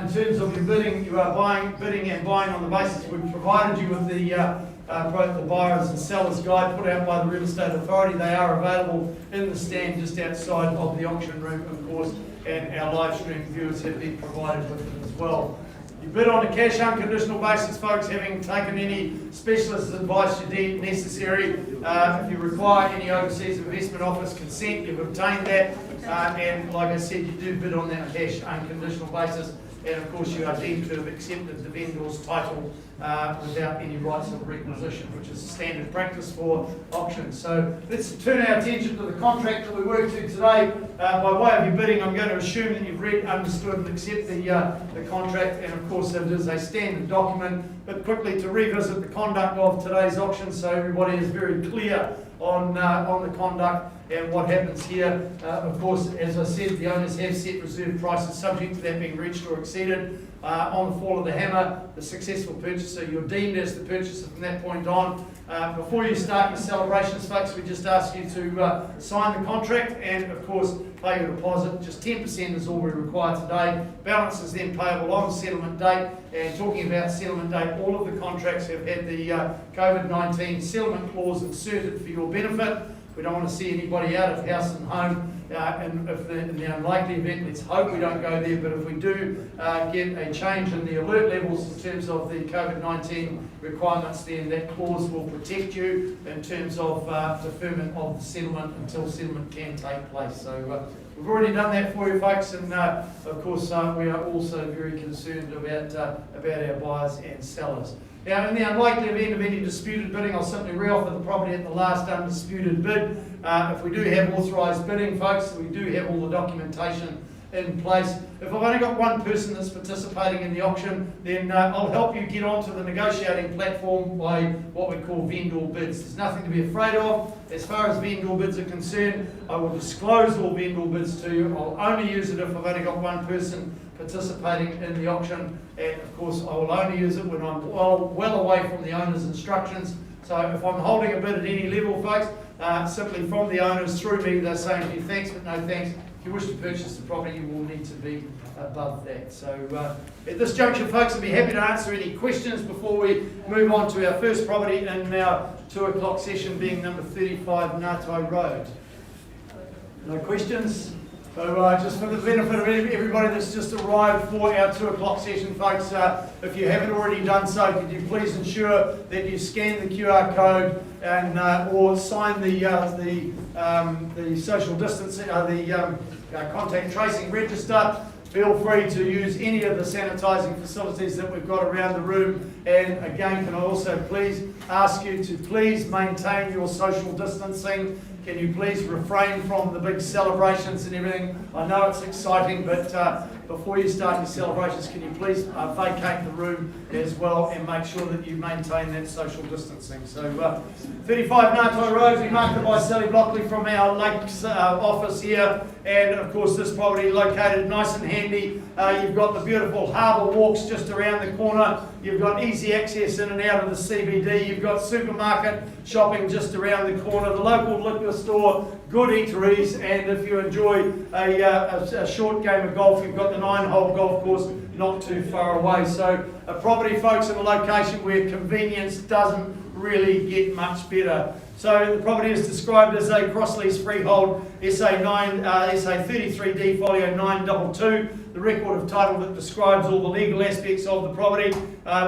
In terms of your bidding, you are bidding and buying on the basis we've provided you with both the buyers and sellers guide put out by the Real Estate Authority. They are available in the stand just outside of the auction room, of course, and our live stream viewers have been provided with them as well. You bid on a cash unconditional basis, folks, having taken any specialist advice you deem necessary. If you require any overseas investment office consent, you've obtained that, and like I said, you do bid on that cash unconditional basis. And of course, you are deemed to have accepted the vendor's title without any rights of requisition, which is standard practice for auctions. So let's turn our attention to the contract that we work to today. By way of your bidding, I'm going to assume that you've read, understood, and accept the contract, and of course, it is a standard document. But quickly to revisit the conduct of today's auction, so everybody is very clear on the conduct and what happens here. Of course, as I said, the owners have set reserve prices subject to that being reached or exceeded. On the fall of the hammer, the successful purchaser, you're deemed as the purchaser from that point on. Before you start your celebrations, folks, we just ask you to sign the contract and, of course, pay your deposit. Just 10% is all we require today. Balance is then payable on settlement date. And talking about settlement date, all of the contracts have had the COVID-19 settlement clause inserted for your benefit. We don't want to see anybody out of house and home, and if in the unlikely event, let's hope we don't go there, but if we do get a change in the alert levels in terms of the COVID-19 requirements, then that clause will protect you in terms of deferment of the settlement until settlement can take place. So we've already done that for you, folks, and of course we are also very concerned about our buyers and sellers. Now, in the unlikely event of any disputed bidding, I'll simply re-offer the property at the last undisputed bid. If we do have authorised bidding, folks, we do have all the documentation in place. If I've only got one person that's participating in the auction, then I'll help you get onto the negotiating platform by what we call vendor bids. There's nothing to be afraid of. As far as vendor bids are concerned, I will disclose all vendor bids to you. I'll only use it if I've only got one person participating in the auction, and of course I will only use it when I'm well away from the owner's instructions. So if I'm holding a bid at any level, folks, simply from the owners through me, they're saying to you, thanks but no thanks. If you wish to purchase the property, you will need to be above that. So at this juncture, folks, I'll be happy to answer any questions before we move on to our first property in our 2 o'clock session, being number 35 Ngatai Road. No questions? So just for the benefit of everybody that's just arrived for our 2 o'clock session, folks, if you haven't already done so, could you please ensure that you scan the QR code and or sign the social distancing, contact tracing register. Feel free to use any of the sanitising facilities that we've got around the room. And again, can I also please ask you to please maintain your social distancing. Can you please refrain from the big celebrations and everything? I know it's exciting, but before you start your celebrations, can you please vacate the room as well and make sure that you maintain that social distancing. So 35 Ngatai Road, we marked it by Sally Blockley from our Lakes office here, and of course this property located nice and handy. You've got the beautiful harbour walks just around the corner. You've got easy access in and out of the CBD. You've got supermarket shopping just around the corner, the local liquor store, good eateries, and if you enjoy a short game of golf, you've got the 9-hole golf course not too far away. So a property, folks, in a location where convenience doesn't really get much better. So the property is described as a cross-lease freehold SA 33D folio 922. The record of title that describes all the legal aspects of the property.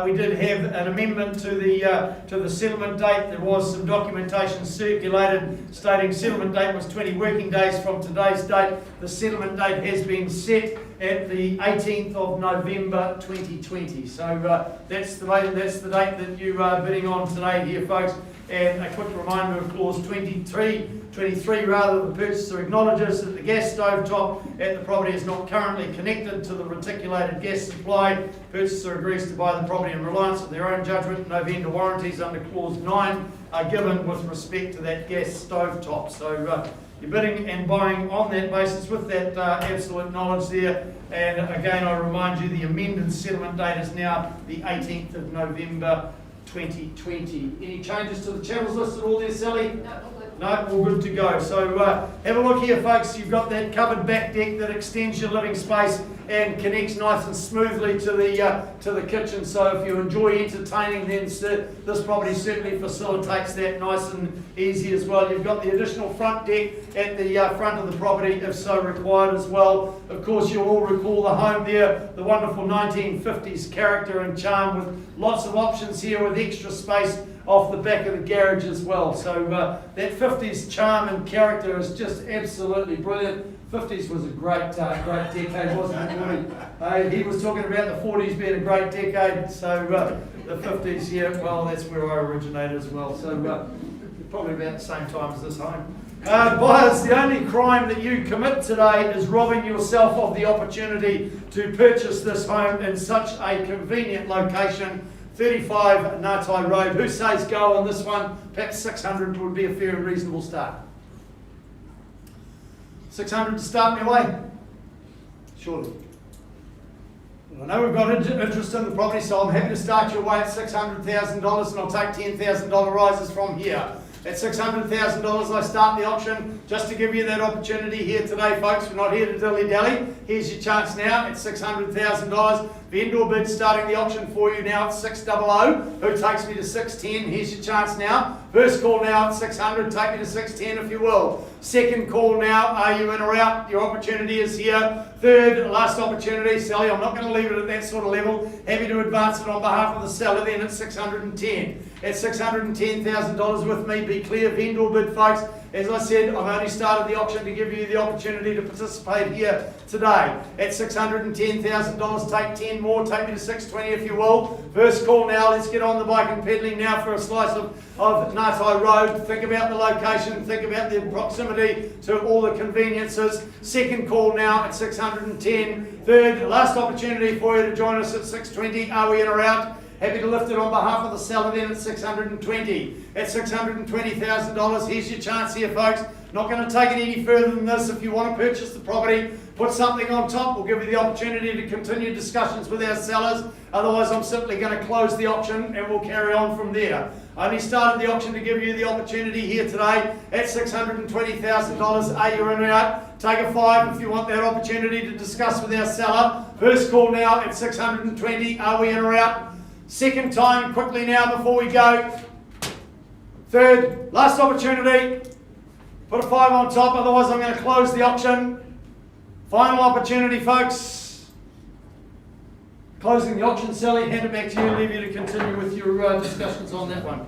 We did have an amendment to the settlement date. There was some documentation circulated stating settlement date was 20 working days from today's date. The settlement date has been set at the 18th of November 2020. So that's the date that you are bidding on today here, folks. And a quick reminder of clause 23, the purchaser acknowledges that the gas stove top at the property is not currently connected to the reticulated gas supply. Purchaser agrees to buy the property in reliance on their own judgment. No vendor warranties under clause 9 are given with respect to that gas stove top. So you're bidding and buying on that basis with that absolute knowledge there. And again, I remind you the amended settlement date is now the 18th of November 2020. Any changes to the channels listed all there, Sally? No, all good. No, all good to go. So have a look here, folks. You've got that covered back deck that extends your living space and connects nice and smoothly to the kitchen. So if you enjoy entertaining, then this property certainly facilitates that nice and easy as well. You've got the additional front deck at the front of the property if so required as well. Of course, you'll all recall the home there, the wonderful 1950s character and charm with lots of options here with extra space off the back of the garage as well. So that 50s charm and character is just absolutely brilliant. 50s was a great decade, wasn't it? He was talking about the 40s being a great decade, so the 50s, yeah, well, that's where I originated as well. So probably about the same time as this home. Buyers, the only crime that you commit today is robbing yourself of the opportunity to purchase this home in such a convenient location. 35 Ngatai Road. Who says go on this one? Perhaps 600 would be a fair and reasonable start. 600 to start me away? Surely. Well, I know we've got interest in the property, so I'm happy to start you away at $600,000 and I'll take $10,000 rises from here. At $600,000 I start the auction just to give you that opportunity here today, folks. We're not here to dilly-dally. Here's your chance now at $600,000. Vendor bid starting the auction for you now at 600. Who takes me to 610? Here's your chance now. First call now at 600. Take me to 610 if you will. Second call now. Are you in or out? Your opportunity is here. Third, last opportunity. Sally, I'm not going to leave it at that sort of level. Happy to advance it on behalf of the seller then at 610. At $610,000 with me. Be clear, vendor bid, folks. As I said, I've only started the auction to give you the opportunity to participate here today. At $610,000, take 10 more, take me to 620 if you will. First call now, let's get on the bike and pedaling now for a slice of Ngatai Road. Think about the location, think about the proximity to all the conveniences. Second call now at 610. Third, last opportunity for you to join us at 620. Are we in or out? Happy to lift it on behalf of the seller then at 620. At $620,000, here's your chance here, folks. Not going to take it any further than this. If you want to purchase the property, put something on top. We'll give you the opportunity to continue discussions with our sellers. Otherwise, I'm simply going to close the auction and we'll carry on from there. I only started the auction to give you the opportunity here today at $620,000. Are you in or out? Take a 5 if you want that opportunity to discuss with our seller. First call now at 620. Are we in or out? Second time, quickly now before we go. Third, last opportunity. Put a 5 on top, otherwise I'm going to close the auction. Final opportunity, folks. Closing the auction, Sally, hand it back to you, leave you to continue with your discussions on that one.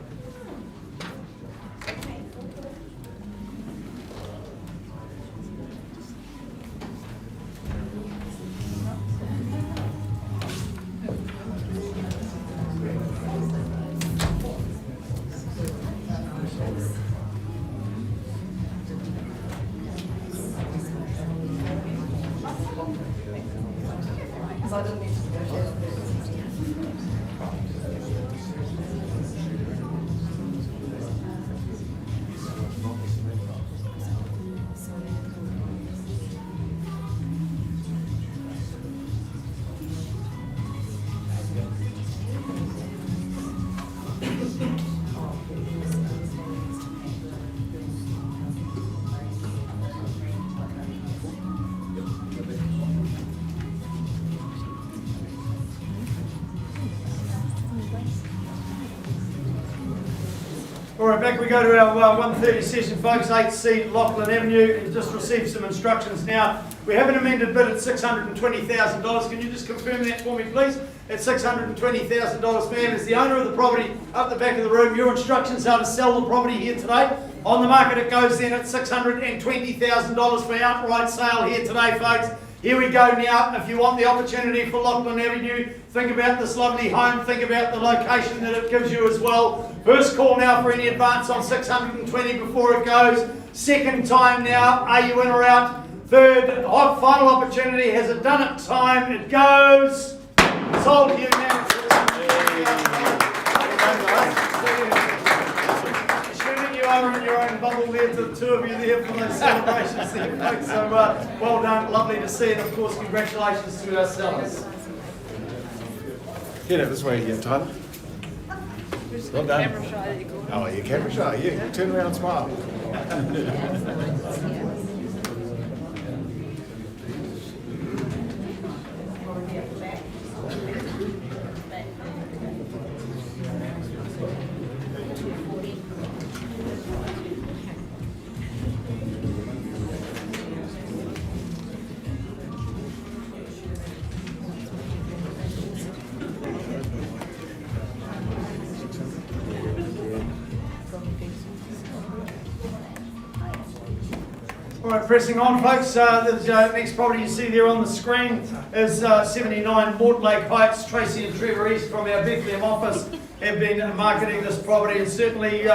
right, back we go to our 1:30 session, folks, 8C Lachlan Avenue. You've just received some instructions now. We have an amended bid at $620,000. Can you just confirm that for me, please? At $620,000, ma'am, as the owner of the property up the back of the room, your instructions are to sell the property here today. On the market it goes then at $620,000 for outright sale here today, folks. Here we go now. If you want the opportunity for Lachlan Avenue, think about this lovely home, think about the location that it gives you as well. First call now for any advance on 620 before it goes. Second time now, are you in or out? Third, final opportunity, has it done it time? It goes. Sold to you now. Assuming you are in your own bubble there, to the two of you there for those celebrations there, folks. So well done, lovely to see, and of course congratulations to our sellers. Get out this way here, Tyler. Well done. Oh, you're camera shy. Yeah, turn around and smile. All right, pressing on, folks. The next property you see there on the screen is 79 Mortlake Heights. Tracy and Trevor East from our Bethlehem office have been marketing this property, and certainly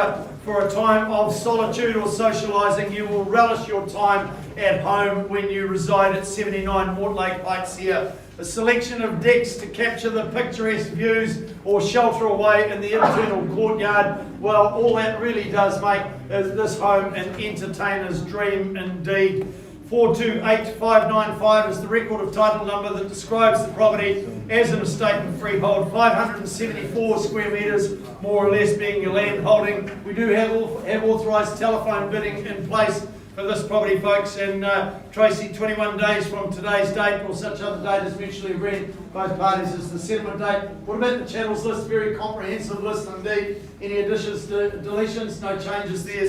for a time of solitude or socialising, you will relish your time at home when you reside at 79 Mortlake Heights here. A selection of decks to capture the picturesque views or shelter away in the internal courtyard. Well, all that really does make this home an entertainer's dream indeed. 428595 is the record of title number that describes the property as an estate and freehold. 574 square metres, more or less, being your land holding. We do have authorised telephone bidding in place for this property, folks, and Tracy, 21 days from today's date or such other date is mutually agreed both parties is the settlement date. What about the channels list? Very comprehensive list indeed. Any additions, deletions? No changes there.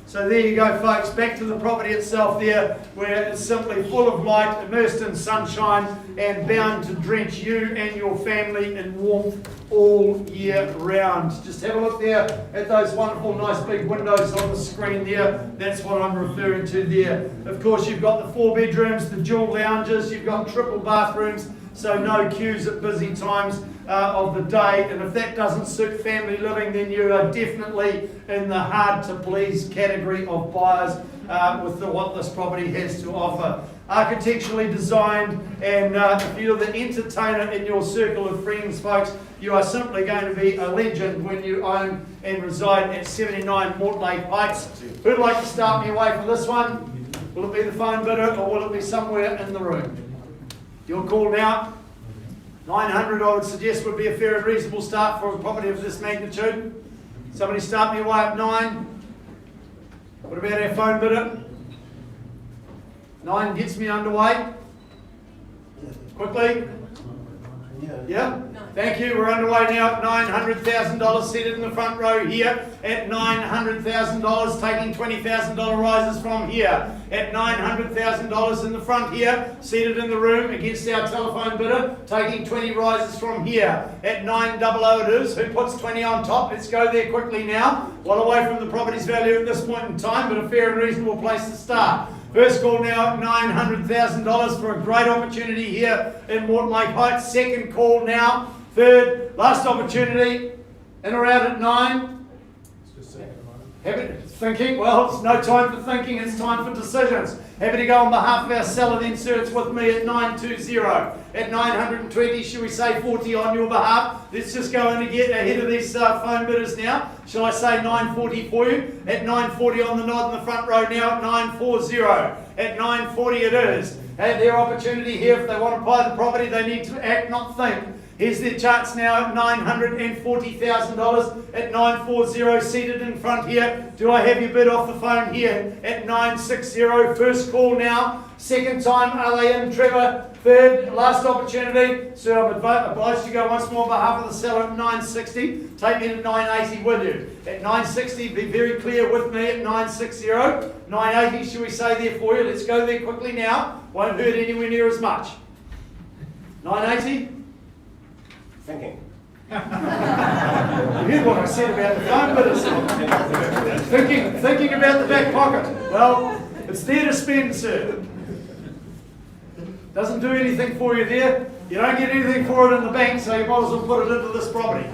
So there you go, folks. Back to the property itself there, where it's simply full of light, immersed in sunshine, and bound to drench you and your family in warmth all year round. Just have a look there at those wonderful, nice big windows on the screen there. That's what I'm referring to there. Of course, you've got the 4 bedrooms, the dual lounges, you've got triple bathrooms, so no queues at busy times of the day. And if that doesn't suit family living, then you are definitely in the hard to please category of buyers with what this property has to offer. Architecturally designed, and if you're the entertainer in your circle of friends, folks, you are simply going to be a legend when you own and reside at 79 Mortlake Heights. Who'd like to start me away for this one? Will it be the phone bidder or will it be somewhere in the room? Your call now. 900, I would suggest, would be a fair and reasonable start for a property of this magnitude. Somebody start me away at 9. What about our phone bidder? 9 gets me underway. Quickly. Yeah? Thank you. We're underway now at $900,000, seated in the front row here at $900,000, taking $20,000 rises from here at $900,000 in the front here, seated in the room against our telephone bidder, taking 20 rises from here at 900 it is. Who puts 20 on top? Let's go there quickly now. Well away from the property's value at this point in time, but a fair and reasonable place to start. First call now at $900,000 for a great opportunity here in Mortlake Heights. Second call now. Third, last opportunity. In or out at 9? Happy thinking? Well, it's no time for thinking, it's time for decisions. Happy to go on behalf of our seller then, sir. It's with me at 920. At 920, should we say 40 on your behalf? Let's just go in and get ahead of these phone bidders now. Shall I say 940 for you? At 940 on the nod in the front row now at 940. At 940 it is. At their opportunity here, if they want to buy the property, they need to act, not think. Here's their charts now at $940,000 at 940 seated in front here. Do I have your bid off the phone here at 960? First call now. Second time, are they in, Trevor? Third, last opportunity. So I'm obliged to go once more on behalf of the seller at 960. Take me to 980, will you? At 960, be very clear with me at 960. 980, should we say there for you? Let's go there quickly now. Won't hurt anywhere near as much. 980? Thinking. You heard what I said about the phone bidders. Thinking about the back pocket. Well, it's there to spend, sir. Doesn't do anything for you there. You don't get anything for it in the bank, so you might as well put it into this property.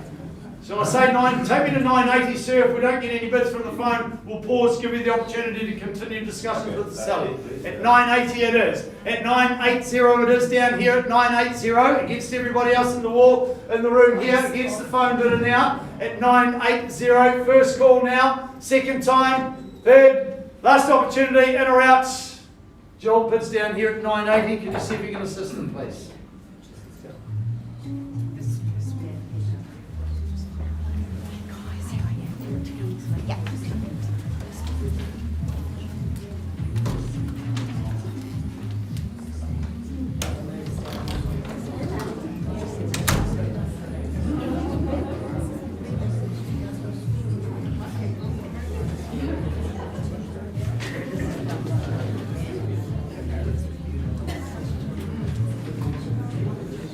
So I say take me to 980, sir. If we don't get any bids from the phone, we'll pause, give you the opportunity to continue discussions with the seller. At 980 it is. At 980 it is down here at 980 against everybody else in the wall, in the room here, against the phone bidder now. At 980, first call now. Second time, third, last opportunity, in or out. Joel bids down here at 980. Can you see if you can assist them, please?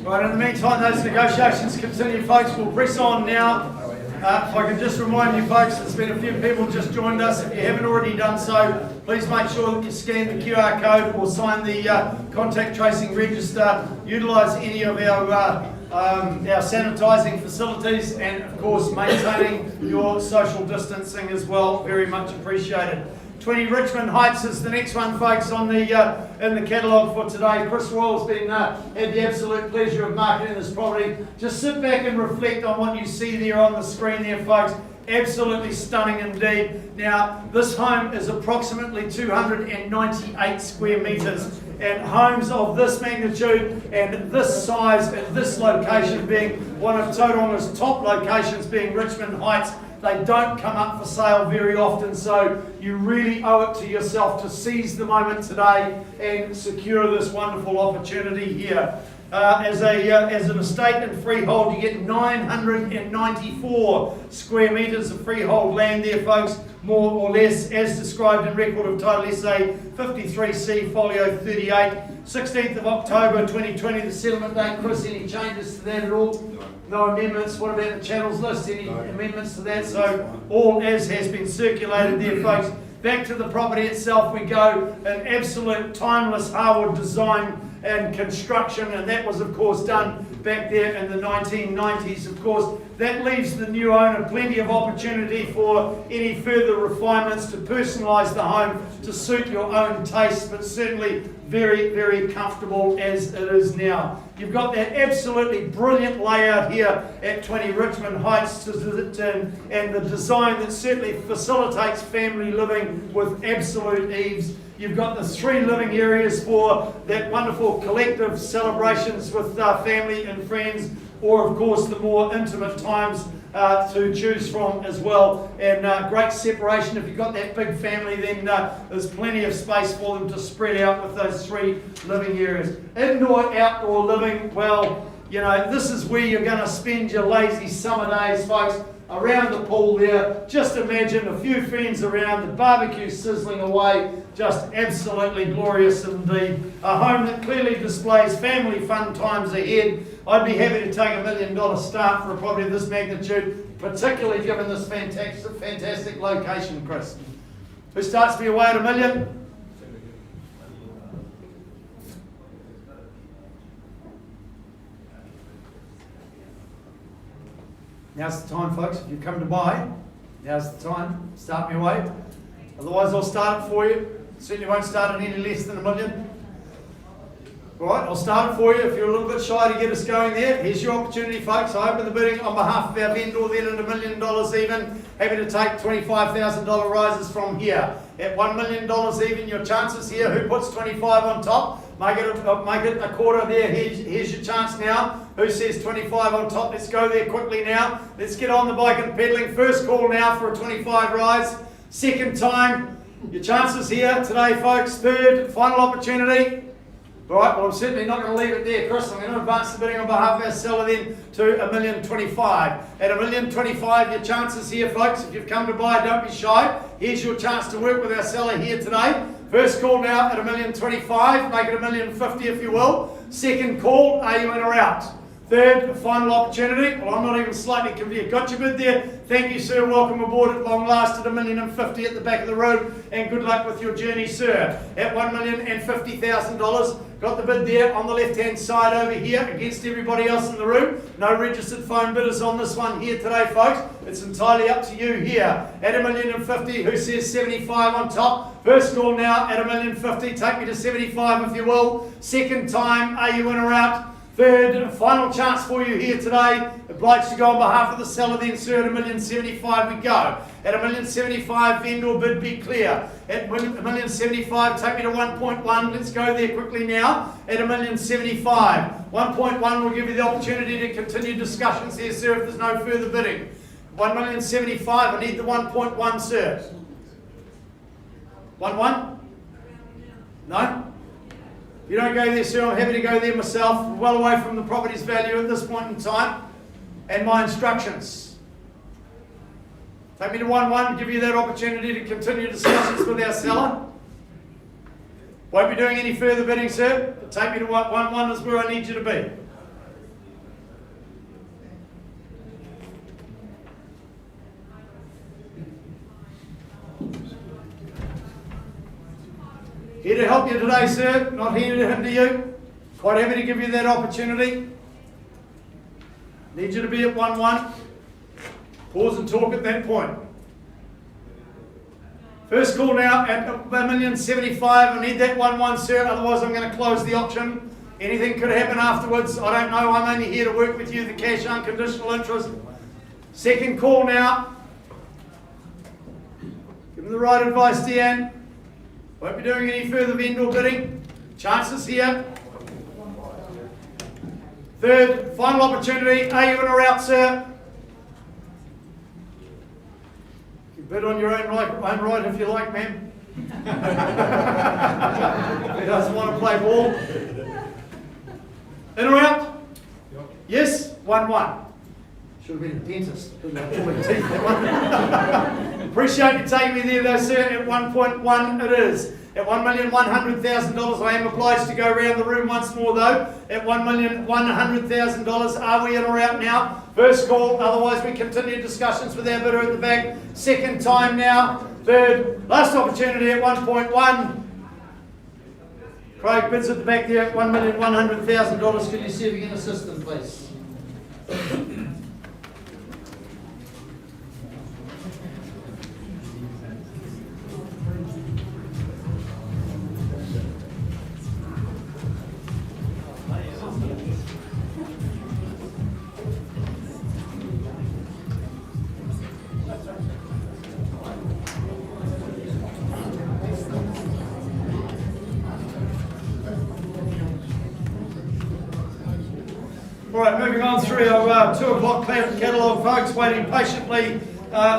Right, in the meantime, those negotiations continue, folks. We'll press on now. If I can just remind you, folks, there's been a few people just joined us. If you haven't already done so, please make sure that you scan the QR code or sign the contact tracing register. Utilise any of our sanitising facilities, and of course maintaining your social distancing as well. Very much appreciated. 20 Richmond Heights is the next one, folks, on the in the catalogue for today. Chris Royal's been had the absolute pleasure of marketing this property. Just sit back and reflect on what you see there on the screen there, folks. Absolutely stunning indeed. Now, this home is approximately 298 square metres, and homes of this magnitude and this size and this location being one of Tauronga's top locations, being Richmond Heights, they don't come up for sale very often, so you really owe it to yourself to seize the moment today and secure this wonderful opportunity here. As an estate and freehold, you get 994 square metres of freehold land there, folks, more or less, as described in Record of Title SA 53C, folio 38, 16th of October 2020, the settlement date. Chris, any changes to that at all? No amendments. What about the channels list? Any amendments to that? So all as has been circulated there, folks. Back to the property itself we go. An absolute timeless Harwood design and construction, and that was of course done back there in the 1990s. Of course, that leaves the new owner plenty of opportunity for any further refinements to personalise the home to suit your own taste, but certainly very, very comfortable as it is now. You've got that absolutely brilliant layout here at 20 Richmond Heights and the design that certainly facilitates family living with absolute ease. You've got the 3 living areas for that wonderful collective celebrations with family and friends, or of course the more intimate times to choose from as well. And great separation. If you've got that big family, then there's plenty of space for them to spread out with those 3 living areas. Indoor, outdoor living, well, you know, this is where you're going to spend your lazy summer days, folks. Around the pool there, just imagine a few friends around, the barbecue sizzling away, just absolutely glorious indeed. A home that clearly displays family fun times ahead. I'd be happy to take $1 million start for a property of this magnitude, particularly given this fantastic location, Chris. Who starts me away at $1 million? Now's the time, folks. If you've come to buy, now's the time. Start me away. Otherwise, I'll start it for you. Certainly won't start at any less than $1 million. Right, I'll start it for you. If you're a little bit shy to get us going there, here's your opportunity, folks. I open the bidding on behalf of our vendor then at $1 million even. Happy to take $25,000 rises from here. At $1 million even, your chances here. Who puts 25 on top? Make it a quarter there. Here's your chance now. Who says 25 on top? Let's go there quickly now. Let's get on the bike and pedaling. First call now for a 25 rise. Second time. Your chances here today, folks. Third, final opportunity. Right, well, I'm certainly not going to leave it there, Chris. I'm going to advance the bidding on behalf of our seller then to $1,025,000. At $1,025,000, your chances here, folks. If you've come to buy, don't be shy. Here's your chance to work with our seller here today. First call now at $1,025,000. Make it $1,050,000 if you will. Second call, are you in or out? Third, final opportunity. Well, I'm not even slightly confused. Got your bid there. Thank you, sir. Welcome aboard at long last at $1,050,000 at the back of the road, and good luck with your journey, sir. At $1,050,000. Got the bid there on the left-hand side over here against everybody else in the room. No registered phone bidders on this one here today, folks. It's entirely up to you here. At $1,050,000, who says 75 on top? First call now at $1,050,000. Take me to 75 if you will. Second time, are you in or out? Third, final chance for you here today. Obliged to go on behalf of the seller then, sir. At $1,075,000 we go. At $1,075,000, vendor bid be clear. At $1,075,000, take me to 1.1. Let's go there quickly now. At $1,075,000. 1.1 will give you the opportunity to continue discussions here, sir, if there's no further bidding. $1,075,000, I need the 1.1, sir. 1.1? No? If you don't go there, sir, I'm happy to go there myself. We're well away from the property's value at this point in time. And my instructions. Take me to 1.1, give you that opportunity to continue discussions with our seller. Won't be doing any further bidding, sir. But take me to 1.1 is where I need you to be. Here to help you today, sir, not here to hinder you. Quite happy to give you that opportunity. Need you to be at 1.1. Pause and talk at that point. First call now at $1,075,000. I need that 1.1, sir, otherwise I'm going to close the auction. Anything could happen afterwards. I don't know. I'm only here to work with you, the cash unconditional interest. Second call now. Give them the right advice, Deanne. Won't be doing any further vendor bidding. Chances here. Third, final opportunity. Are you in or out, sir? You bid on your own right if you like, ma'am. He doesn't want to play ball. In or out? Yes? 1.1. Should have been a dentist. Appreciate you taking me there though, sir. At 1.1 it is. At $1,100,000, I am obliged to go around the room once more though. At $1,100,000, are we in or out now? First call, otherwise we continue discussions with our bidder at the back. Second time now. Third, last opportunity at 1.1. Craig bids at the back there at $1,100,000. Could you see if you can assist them, please? All right, moving on through our 2 o'clock catalogue, folks. Waiting patiently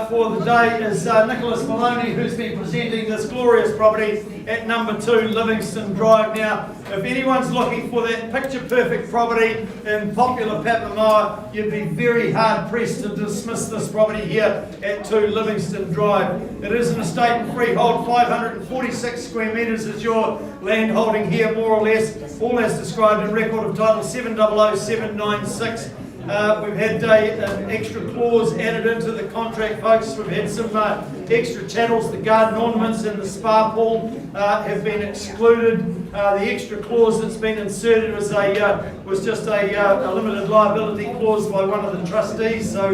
for the day is Nicholas Maloney, who's been presenting this glorious property at number 2 Livingston Drive. Now, if anyone's looking for that picture-perfect property in popular Papamoa, you'd be very hard-pressed to dismiss this property here at 2 Livingston Drive. It is an estate and freehold, 546 square metres is your land holding here, more or less, all as described in record of title 700796. We've had an extra clause added into the contract, folks. We've had some extra channels. The garden ornaments and the spa pool have been excluded. The extra clause that's been inserted was just a limited liability clause by one of the trustees, so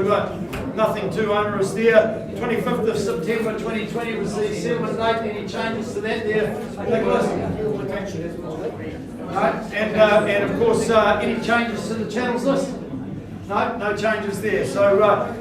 nothing too onerous there. 25th of September 2020 was the settlement date. Any changes to that there, Nicholas? Right. And of course, any changes to the channels list? No changes there. So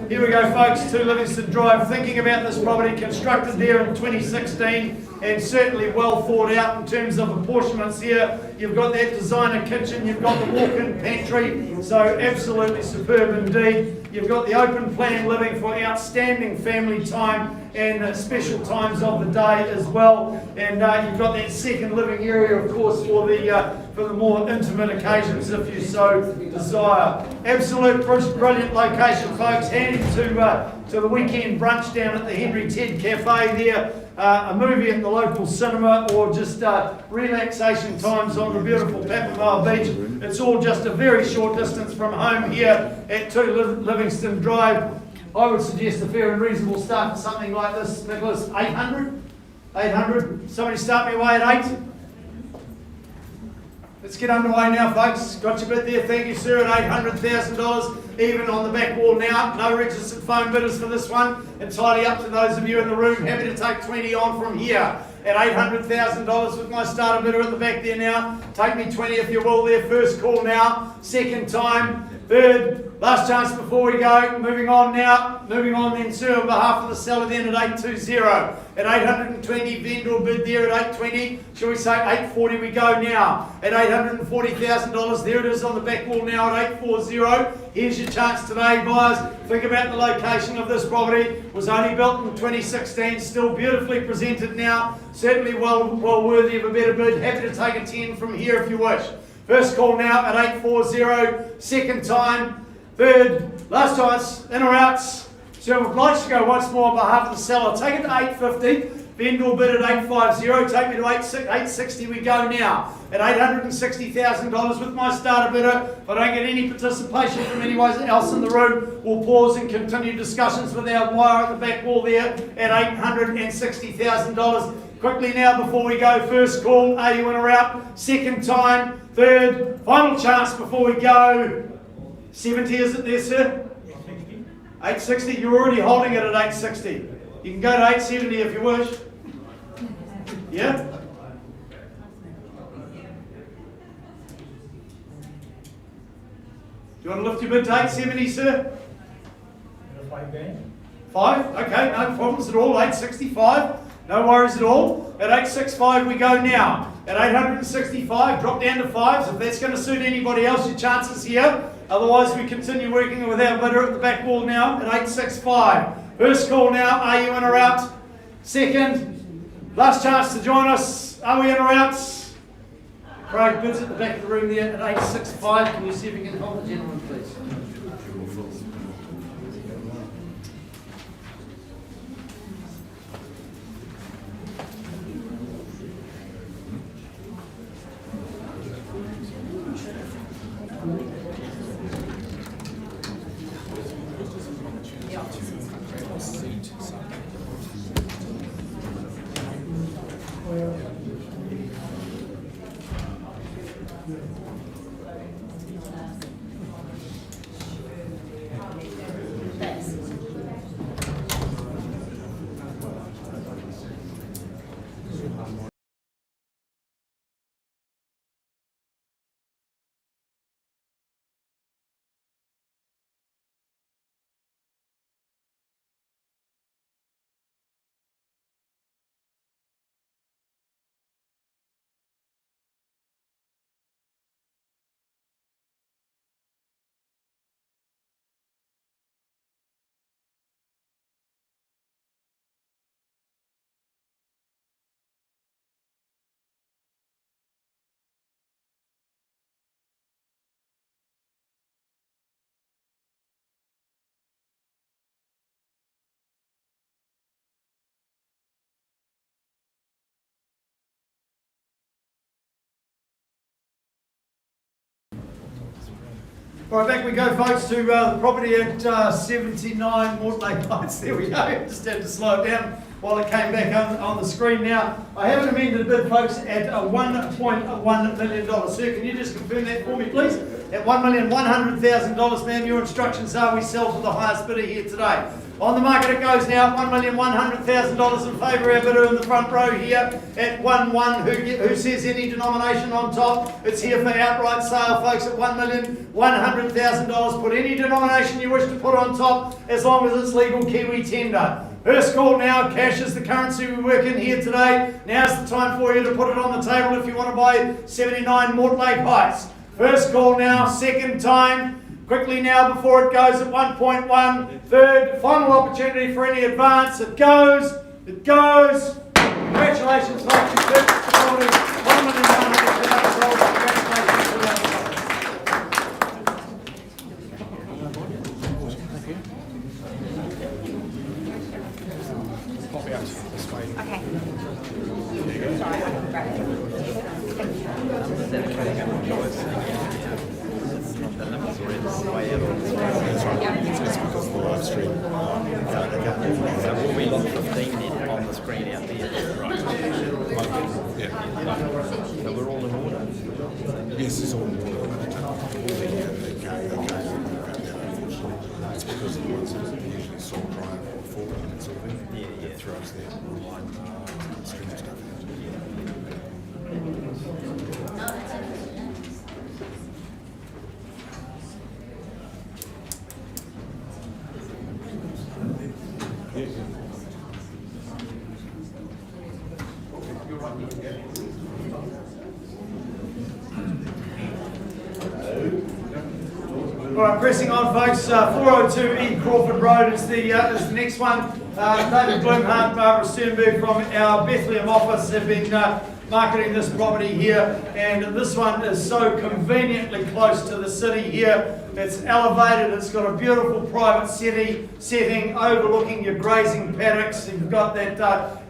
here we go, folks, 2 Livingston Drive. Thinking about this property, constructed there in 2016 and certainly well thought out in terms of apportionments here. You've got that designer kitchen, you've got the walk-in pantry, so absolutely superb indeed. You've got the open plan living for outstanding family time and special times of the day as well. And you've got that second living area, of course, for the more intimate occasions, if you so desire. Absolute brilliant location, folks. Handy to the weekend brunch down at the Henry Ted Cafe there. A movie at the local cinema, or just relaxation times on the beautiful Papamoa Beach. It's all just a very short distance from home here at 2 Livingston Drive. I would suggest a fair and reasonable start for something like this, Nicholas. 800? 800? Somebody start me away at 8? Let's get underway now, folks. Got your bid there, thank you, sir, at $800,000, even on the back wall now. No registered phone bidders for this one. Entirely up to those of you in the room. Happy to take 20 on from here at $800,000 with my starter bidder at the back there now. Take me 20 if you will there. First call now, second time, third, last chance before we go. Moving on now. Moving on then, sir, on behalf of the seller then at 820. At 820, vendor bid there at 820. Shall we say 840 we go now. At $840,000, there it is on the back wall now at 840. Here's your chance today, buyers. Think about the location of this property. It was only built in 2016, still beautifully presented now. Certainly well worthy of a better bid. Happy to take a 10 from here if you wish. First call now at 840, second time, third, last chance, in or outs. So I'm obliged to go once more on behalf of the seller. Take it to 850, vendor bid at 850, take me to 860 we go now. At $860,000 with my starter bidder. If I don't get any participation from anyone else in the room, we'll pause and continue discussions with our buyer at the back wall there at $860,000. Quickly now before we go, first call, are you in or out? Second time, third, final chance before we go. 70 is it there, sir? 860, you're already holding it at 860. You can go to 870 if you wish. Yeah? Do you want to lift your bid to 870, sir? 5? Okay, no problems at all. 865. No worries at all. At 865 we go now. At 865, drop down to 5s. If that's going to suit anybody else, your chances here. Otherwise, we continue working with our bidder at the back wall now at 865. First call now. Are you in or out? Second, last chance to join us. Are we in or out? Craig bids at the back of the room there at 865. Can you see if you can hold the gentleman, please? All right, back we go, folks, to the property at 79 Mortlake Heights. There we go. Just had to slow it down while it came back on the screen now. I have an amended bid, folks, at $1.1 million. Sir, can you just confirm that for me, please? At $1,100,000, ma'am, your instructions are we sell to the highest bidder here today. On the market it goes now, $1,100,000 in favour of our bidder in the front row here at 1-1. Who says any denomination on top? It's here for outright sale, folks, at $1,100,000. Put any denomination you wish to put on top, as long as it's legal Kiwi tender. First call now, cash is the currency we work in here today. Now's the time for you to put it on the table if you want to buy 79 Mortlake Heights. First call now, second time. Quickly now before it goes at 1.1. Third, final opportunity for any advance. It goes. Congratulations, folks. You purchased the property. $1,100,000. Congratulations to our Okay. Sorry, I can grab it. It's because of the live stream. So will we lock 15 then on the screen out there? Right. Yeah. So we're all in order? Yes, it's all in order. They can't unfortunately. It's because of the ones that are usually sole drive or forward and sort of thing. Yeah. It throws their online streaming stuff out. All right, pressing on, folks. 402 E Crawford Road is the next one. David Bloomhart, Barbara Sternberg from our Bethlehem office have been marketing this property here, and this one is so conveniently close to the city here. It's elevated, it's got a beautiful private setting overlooking your grazing paddocks. You've got that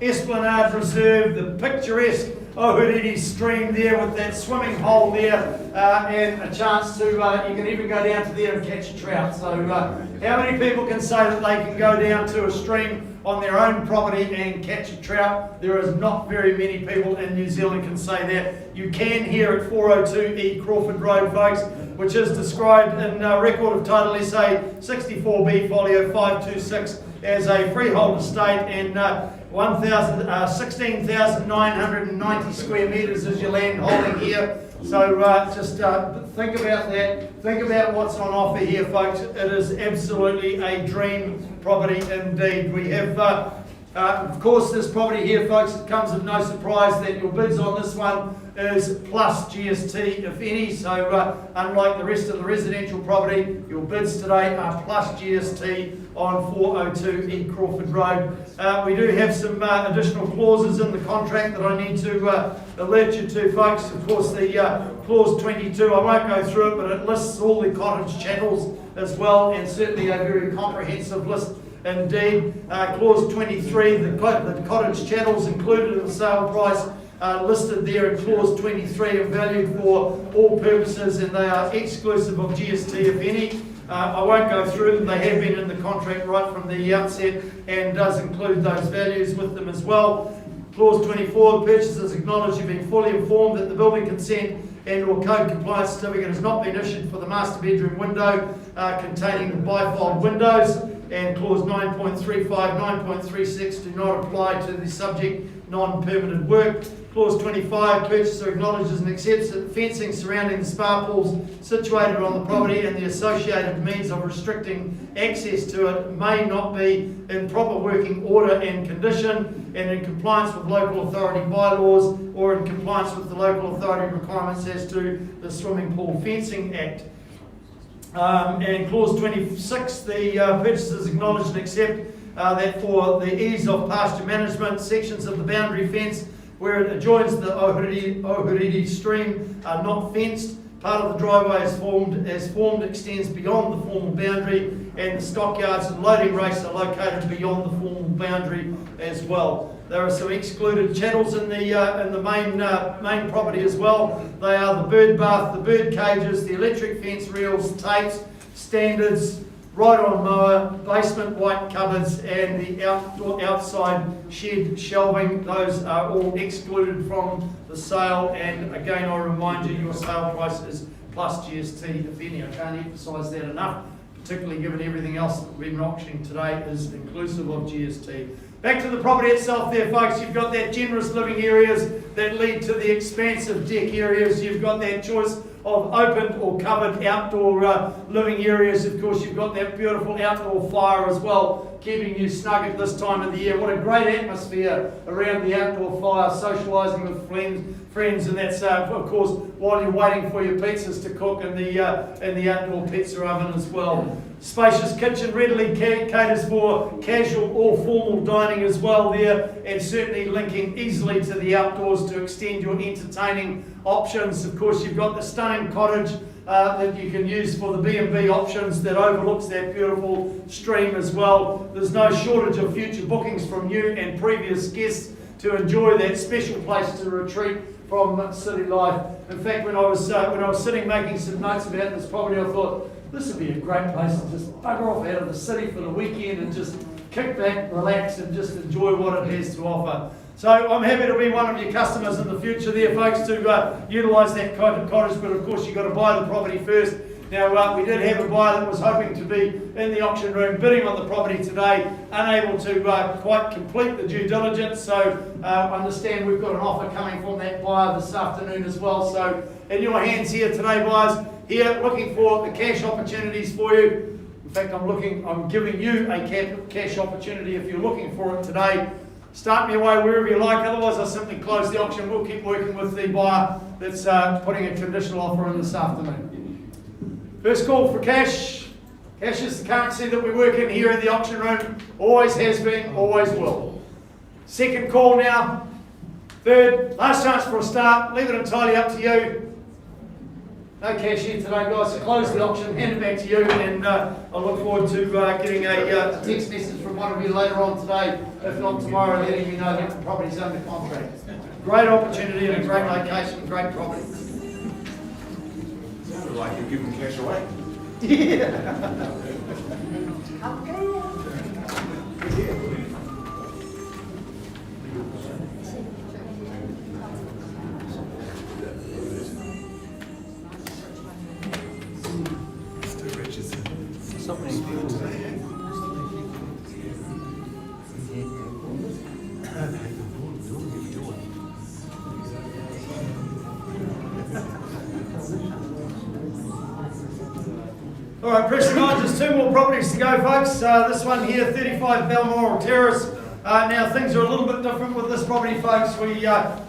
Esplanade Reserve, the picturesque Ohuriri stream there with that swimming hole there, and a chance to, you can even go down to there and catch a trout. So how many people can say that they can go down to a stream on their own property and catch a trout? There is not very many people in New Zealand can say that. You can here at 402 E Crawford Road, folks, which is described in Record of Title SA 64B Folio 526 as a freehold estate, and 16,990 square metres is your land holding here. So just think about that. Think about what's on offer here, folks. It is absolutely a dream property indeed. We have, of course, this property here, folks, it comes as no surprise that your bids on this one is plus GST, if any. So unlike the rest of the residential property, your bids today are plus GST on 402 E Crawford Road. We do have some additional clauses in the contract that I need to alert you to, folks. Of course, the clause 22, I won't go through it, but it lists all the cottage chattels as well, and certainly a very comprehensive list indeed. Clause 23, the cottage chattels included in the sale price listed there in clause 23 and valued for all purposes, and they are exclusive of GST, if any. I won't go through them. They have been in the contract right from the outset and does include those values with them as well. Clause 24, purchasers acknowledge you've been fully informed that the building consent and or code compliance certificate has not been issued for the master bedroom window containing the bifold windows, and clause 9.35, 9.36 do not apply to the subject non-permitted work. Clause 25, purchaser acknowledges and accepts that fencing surrounding the spa pools situated on the property and the associated means of restricting access to it may not be in proper working order and condition, and in compliance with local authority bylaws or in compliance with the local authority requirements as to the Swimming Pool Fencing Act. And clause 26, the purchasers acknowledge and accept that for the ease of pasture management, sections of the boundary fence where it adjoins the Ohuriri stream are not fenced. Part of the driveway as formed extends beyond the formal boundary, and the stockyards and loading race are located beyond the formal boundary as well. There are some excluded channels in the main property as well. They are the bird bath, the bird cages, the electric fence rails, tapes, standards, ride-on mower, basement white cupboards, and the outside shed shelving. Those are all excluded from the sale, and again I remind you, your sale price is plus GST, if any. I can't emphasise that enough, particularly given everything else that we've been auctioning today is inclusive of GST. Back to the property itself there, folks. You've got that generous living areas that lead to the expansive deck areas. You've got that choice of open or covered outdoor living areas. Of course, you've got that beautiful outdoor fire as well, keeping you snug at this time of the year. What a great atmosphere around the outdoor fire, socialising with friends, and that's of course while you're waiting for your pizzas to cook in the outdoor pizza oven as well. Spacious kitchen readily caters for casual or formal dining as well there, and certainly linking easily to the outdoors to extend your entertaining options. Of course, you've got the stunning cottage that you can use for the B&B options that overlooks that beautiful stream as well. There's no shortage of future bookings from you and previous guests to enjoy that special place to retreat from city life. In fact, when I was sitting making some notes about this property, I thought this would be a great place to just bugger off out of the city for the weekend and just kick back, relax, and just enjoy what it has to offer. So I'm happy to be one of your customers in the future there, folks, to utilise that kind of cottage, but of course you've got to buy the property first. Now, we did have a buyer that was hoping to be in the auction room bidding on the property today, unable to quite complete the due diligence, so understand we've got an offer coming from that buyer this afternoon as well. So in your hands here today, buyers, here looking for the cash opportunities for you. In fact, I'm giving you a cash opportunity if you're looking for it today. Start me away wherever you like, otherwise I'll simply close the auction. We'll keep working with the buyer that's putting a conditional offer in this afternoon. First call for cash. Cash is the currency that we work in here in the auction room. Always has been, always will. Second call now. Third, last chance for a start. Leave it entirely up to you. No cash here today, guys. So close the auction, hand it back to you, and I look forward to getting a text message from one of you later on today, if not tomorrow, letting you know that the property's under contract. Great opportunity and a great location, great property. Sounded like you're giving cash away. All right, pressing on, just two more properties to go, folks. This one here, 35 Balmoral Terrace. Now, things are a little bit different with this property, folks.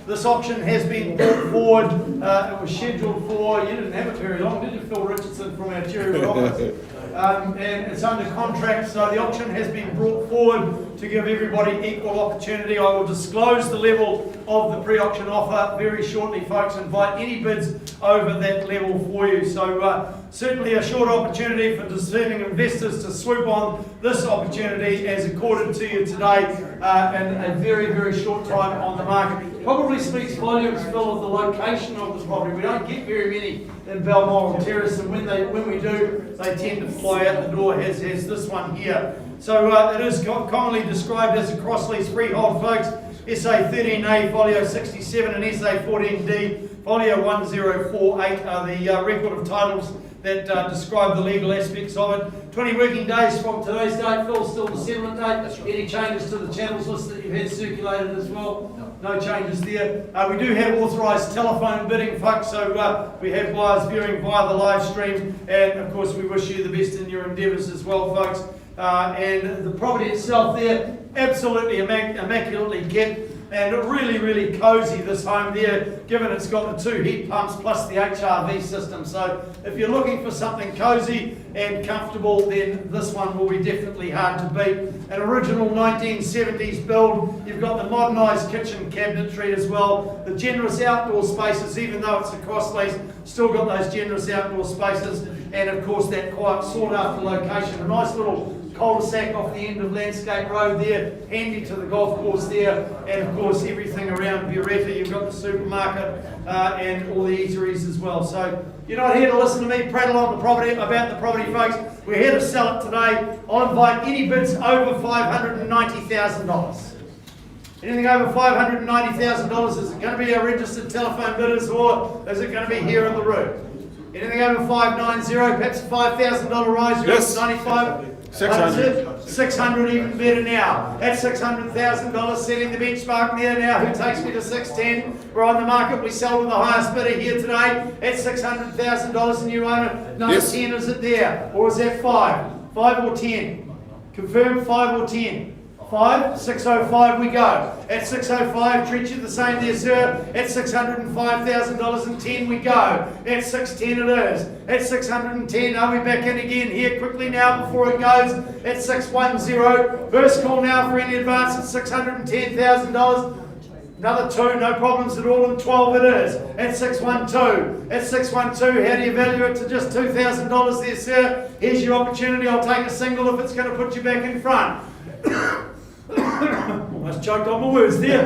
This auction has been brought forward. It was scheduled for, you didn't have it very long, did you, Phil Richardson from our Cherrywood office? And it's under contract, so the auction has been brought forward to give everybody equal opportunity. I will disclose the level of the pre-auction offer very shortly, folks. Invite any bids over that level for you. So certainly a short opportunity for discerning investors to swoop on this opportunity as accorded to you today in a very, very short time on the market. Probably speaks volumes, Phil, of the location of the property. We don't get very many in Balmoral Terrace, and when we do, they tend to fly out the door, as this one here. So it is commonly described as a cross-lease freehold, folks. SA 13A, folio 67, and SA 14D, folio 1048 are the record of titles that describe the legal aspects of it. 20 working days from today's date, Phil, still the settlement date. That's right. Any changes to the channels list that you've had circulated as well? No changes there. We do have authorised telephone bidding, folks, so we have buyers viewing via the live stream, and of course we wish you the best in your endeavours as well, folks. And the property itself there, absolutely immaculately kept, and really, really cosy, this home there, given it's got the 2 heat pumps plus the HRV system. So if you're looking for something cosy and comfortable, then this one will be definitely hard to beat. An original 1970s build. You've got the modernised kitchen cabinetry as well. The generous outdoor spaces, even though it's a cross-lease, still got those generous outdoor spaces. And of course that quiet sought-after location. A nice little cul-de-sac off the end of Landscape Road there, handy to the golf course there, and of course everything around Buretta. You've got the supermarket and all the eateries as well. So you're not here to listen to me prattle on the property about the property, folks. We're here to sell it today. I'll invite any bids over $590,000. Anything over $590,000, is it going to be our registered telephone bidders, or is it going to be here in the room? Anything over 590, perhaps a $5,000 rise, you're Yes. at 95? 600. 600, even better now. That's $600,000, setting the benchmark there now. Who takes me to 610? We're on the market, we sell to the highest bidder here today. That's $600,000 and you own it. Number Yes. 10, is it there? Or is that 5? 5 or 10? Confirm 5 or 10? 5, 605 we go. At 605, treat you the same there, sir. At $605,000 and 10 we go. At 610 it is. At 610, are we back in again here quickly now before it goes? At 610, first call now for any advance at $610,000. Another 2, no problems at all, and 12 it is. At 612. At 612, how do you value it to just $2,000 there, sir? Here's your opportunity. I'll take a single if it's going to put you back in front. Almost choked on my words there.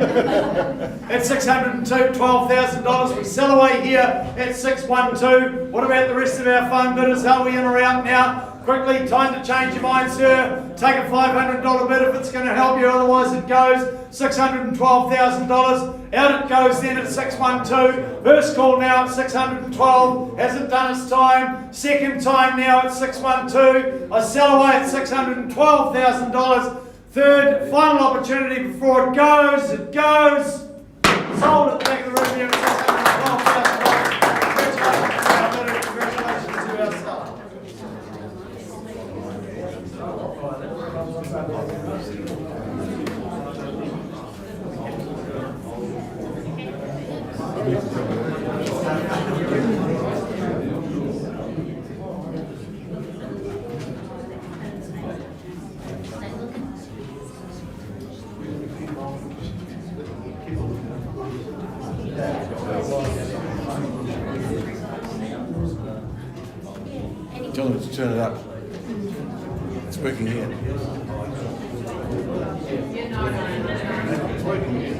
At $612,000, we sell away here at 612. What about the rest of our phone bidders? Are we in or out now? Quickly, time to change your mind, sir. Take a $500 bid if it's going to help you, otherwise it goes $612,000. Out it goes then at 612. First call now at 612. Hasn't done its time. Second time now at 612. I sell away at $612,000. Third, final opportunity before it goes. It goes. Sold at the back of the room here at $612,000. Congratulations to our seller. Tell them to turn it up. It's working here. It's working here.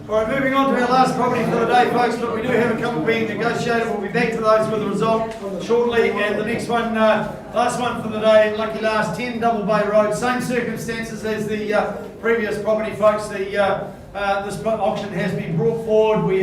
All right, moving on to our last property for the day, folks. Look, we do have a couple being negotiated. We'll be back to those with the result shortly. And the next one, last one for the day, lucky last, 10 Double Bay Road. Same circumstances as the previous property, folks. This auction has been brought forward. We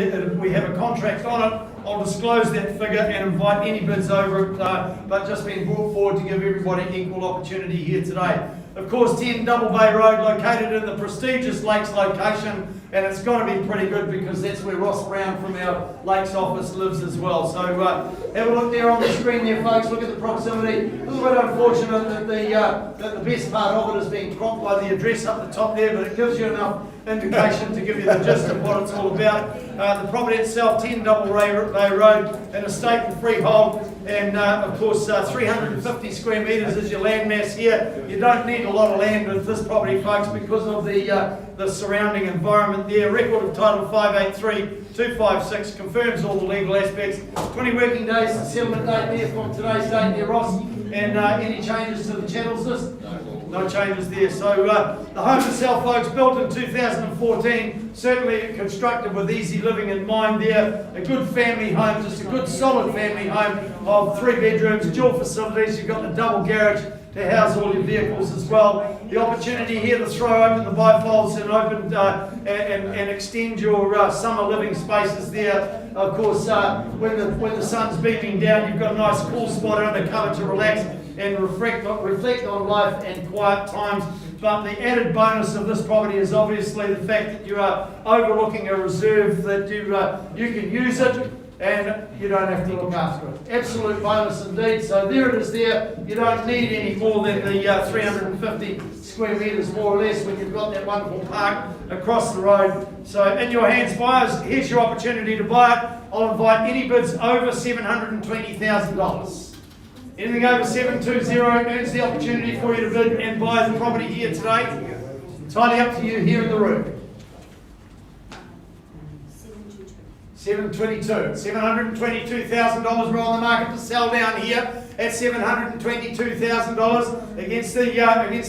have a contract on it. I'll disclose that figure and invite any bids over it, but just been brought forward to give everybody equal opportunity here today. Of course, 10 Double Bay Road, located in the prestigious Lakes location, and it's got to be pretty good because that's where Ross Brown from our Lakes office lives as well. So have a look there on the screen there, folks. Look at the proximity. A little bit unfortunate that the best part of it is being cropped by the address up the top there, but it gives you enough indication to give you the gist of what it's all about. The property itself, 10 Double Bay Road, an estate and freehold, and of course 350 square metres is your land mass here. You don't need a lot of land with this property, folks, because of the surrounding environment there. Record of title 583256 confirms all the legal aspects. 20 working days to settlement date there from today's date there, Ross. And any changes to the channels list? No changes there. So the home itself, folks, built in 2014, certainly constructed with easy living in mind there. A good family home, just a good solid family home of 3 bedrooms, dual facilities. You've got the double garage to house all your vehicles as well. The opportunity here to throw open the bifolds and open and extend your summer living spaces there. Of course, when the sun's beaming down, you've got a nice cool spot under cover to relax and reflect on life and quiet times. But the added bonus of this property is obviously the fact that you are overlooking a reserve that you can use it and you don't have to look after it. Absolute bonus indeed. So there it is there. You don't need any more than the 350 square metres more or less when you've got that wonderful park across the road. So in your hands, buyers, here's your opportunity to buy it. I'll invite any bids over $720,000. Anything over 720 earns the opportunity for you to bid and buy the property here today. Entirely up to you here in the room. 722. $722,000. We're on the market to sell down here at $722,000 against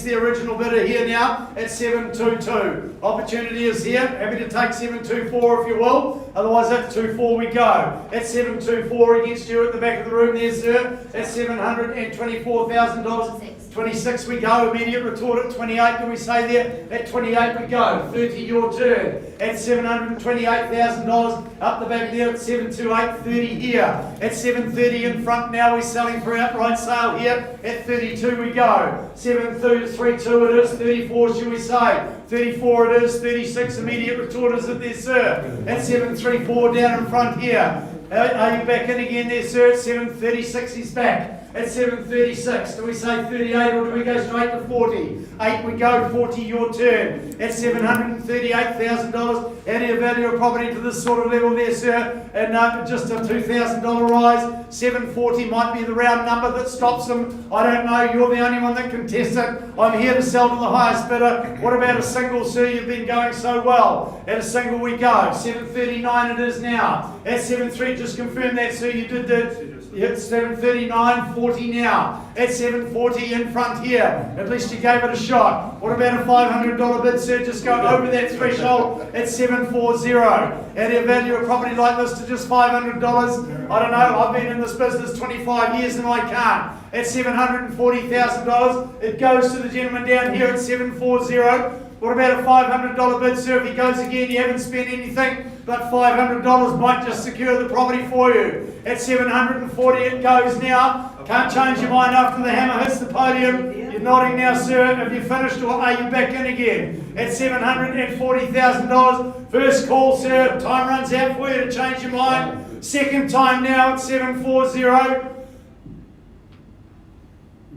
the original bidder here now at 722. Opportunity is here. Happy to take 724 if you will. Otherwise at 24 we go. At 724 against you at the back of the room there, sir. At $724,000. 26 we go, immediate retort at 28, do we say there? At 28 we go, 30 your turn. At $728,000, up the back there at 728, 30 here. At 730 in front now, we're selling for outright sale here. At 32 we go, 732 it is, 34 should we say? 34 it is, 36 immediate retort is it there, sir? At 734 down in front here. Are you back in again there, sir? At 736 he's back. At 736, do we say 38 or do we go straight to 40? 8 we go, 40 your turn. At $738,000, how do you value a property to this sort of level there, sir? And just a $2,000 rise. 740 might be the round number that stops them. I don't know, you're the only one that can test it. I'm here to sell to the highest bidder. What about a single, sir? You've been going so well. At a single we go. 739 it is now. At 73, just confirm that, sir, you did that. It's 739, 40 now. At 740 in front here. At least you gave it a shot. What about a $500 bid, sir? Just go over that threshold at 740. How do you value a property like this to just $500? I don't know. I've been in this business 25 years and I can't. At $740,000, it goes to the gentleman down here at 740. What about a $500 bid, sir? If he goes again, you haven't spent anything, but $500 might just secure the property for you. At 740 it goes now. Can't change your mind after the hammer hits the podium. You're nodding now, sir. Have you finished or are you back in again? At $740,000. First call, sir. Time runs out for you to change your mind. Second time now at 740.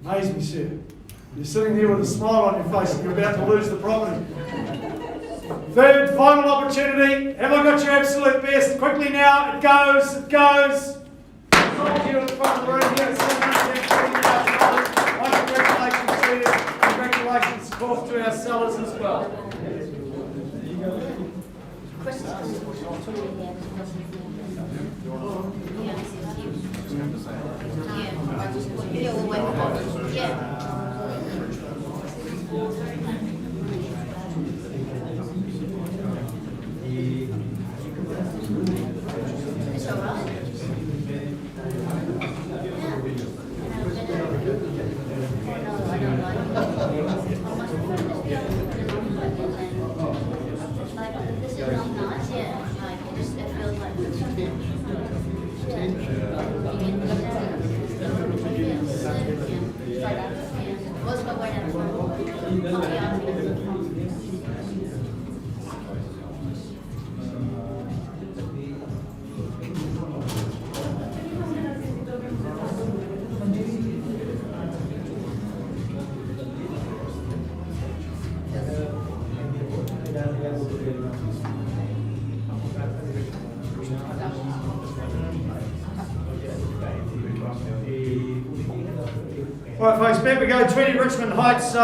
Amaze me, sir. You're sitting there with a smile on your face and you're about to lose the property. Third, final opportunity. Have I got your absolute best? Quickly now, it goes, it goes. Sold you at the front of the room here at $740,000. My congratulations to you. Congratulations, of course, to our sellers as well. Right, folks, back we go. 20 Richmond Heights.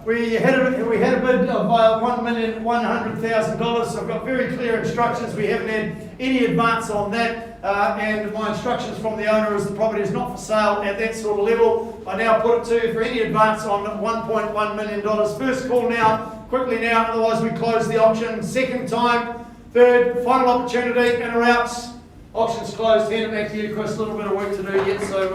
We had a bid of $1,100,000. So I've got very clear instructions. We haven't had any advance on that. and my instructions from the owner is the property is not for sale at that sort of level. I now put it to you for any advance on $1.1 million. First call now, quickly now, otherwise we close the auction. Second time, third, final opportunity, in or outs. Auction's closed. Hand it back to you, Chris. A little bit of work to do yet. So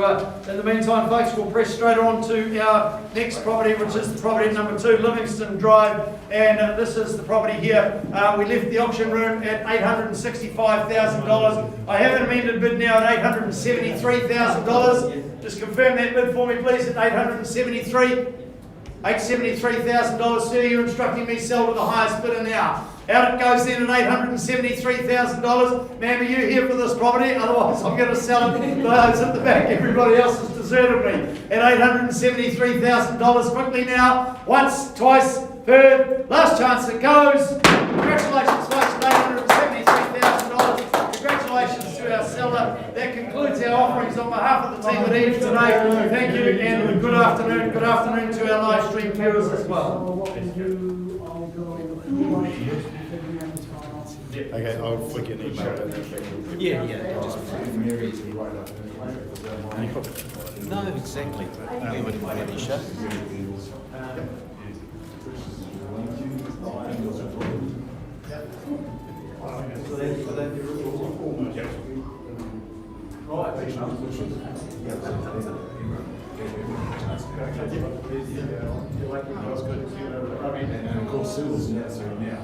in the meantime, folks, we'll press straight on to our next property, which is the property at number 2, Livingston Drive. And this is the property here. We left the auction room at $865,000. I have an amended bid now at $873,000. Just confirm that bid for me, please, at $873,000. Sir, you're instructing me sell to the highest bidder now. Out it goes then at $873,000. Ma'am, are you here for this property? Otherwise, I'm going to sell it to those at the back. Everybody else has deserted me. At $873,000. Quickly now. Once, twice, third. Last chance it goes. Congratulations, folks, at $873,000. Congratulations to our seller. That concludes our offerings on behalf of the team at Eve today. Thank you and good afternoon. Good afternoon to our live stream viewers as well. Okay, I'll flick you an email. Yeah, just no, exactly. But only when you show. And of course, Sue was in that now.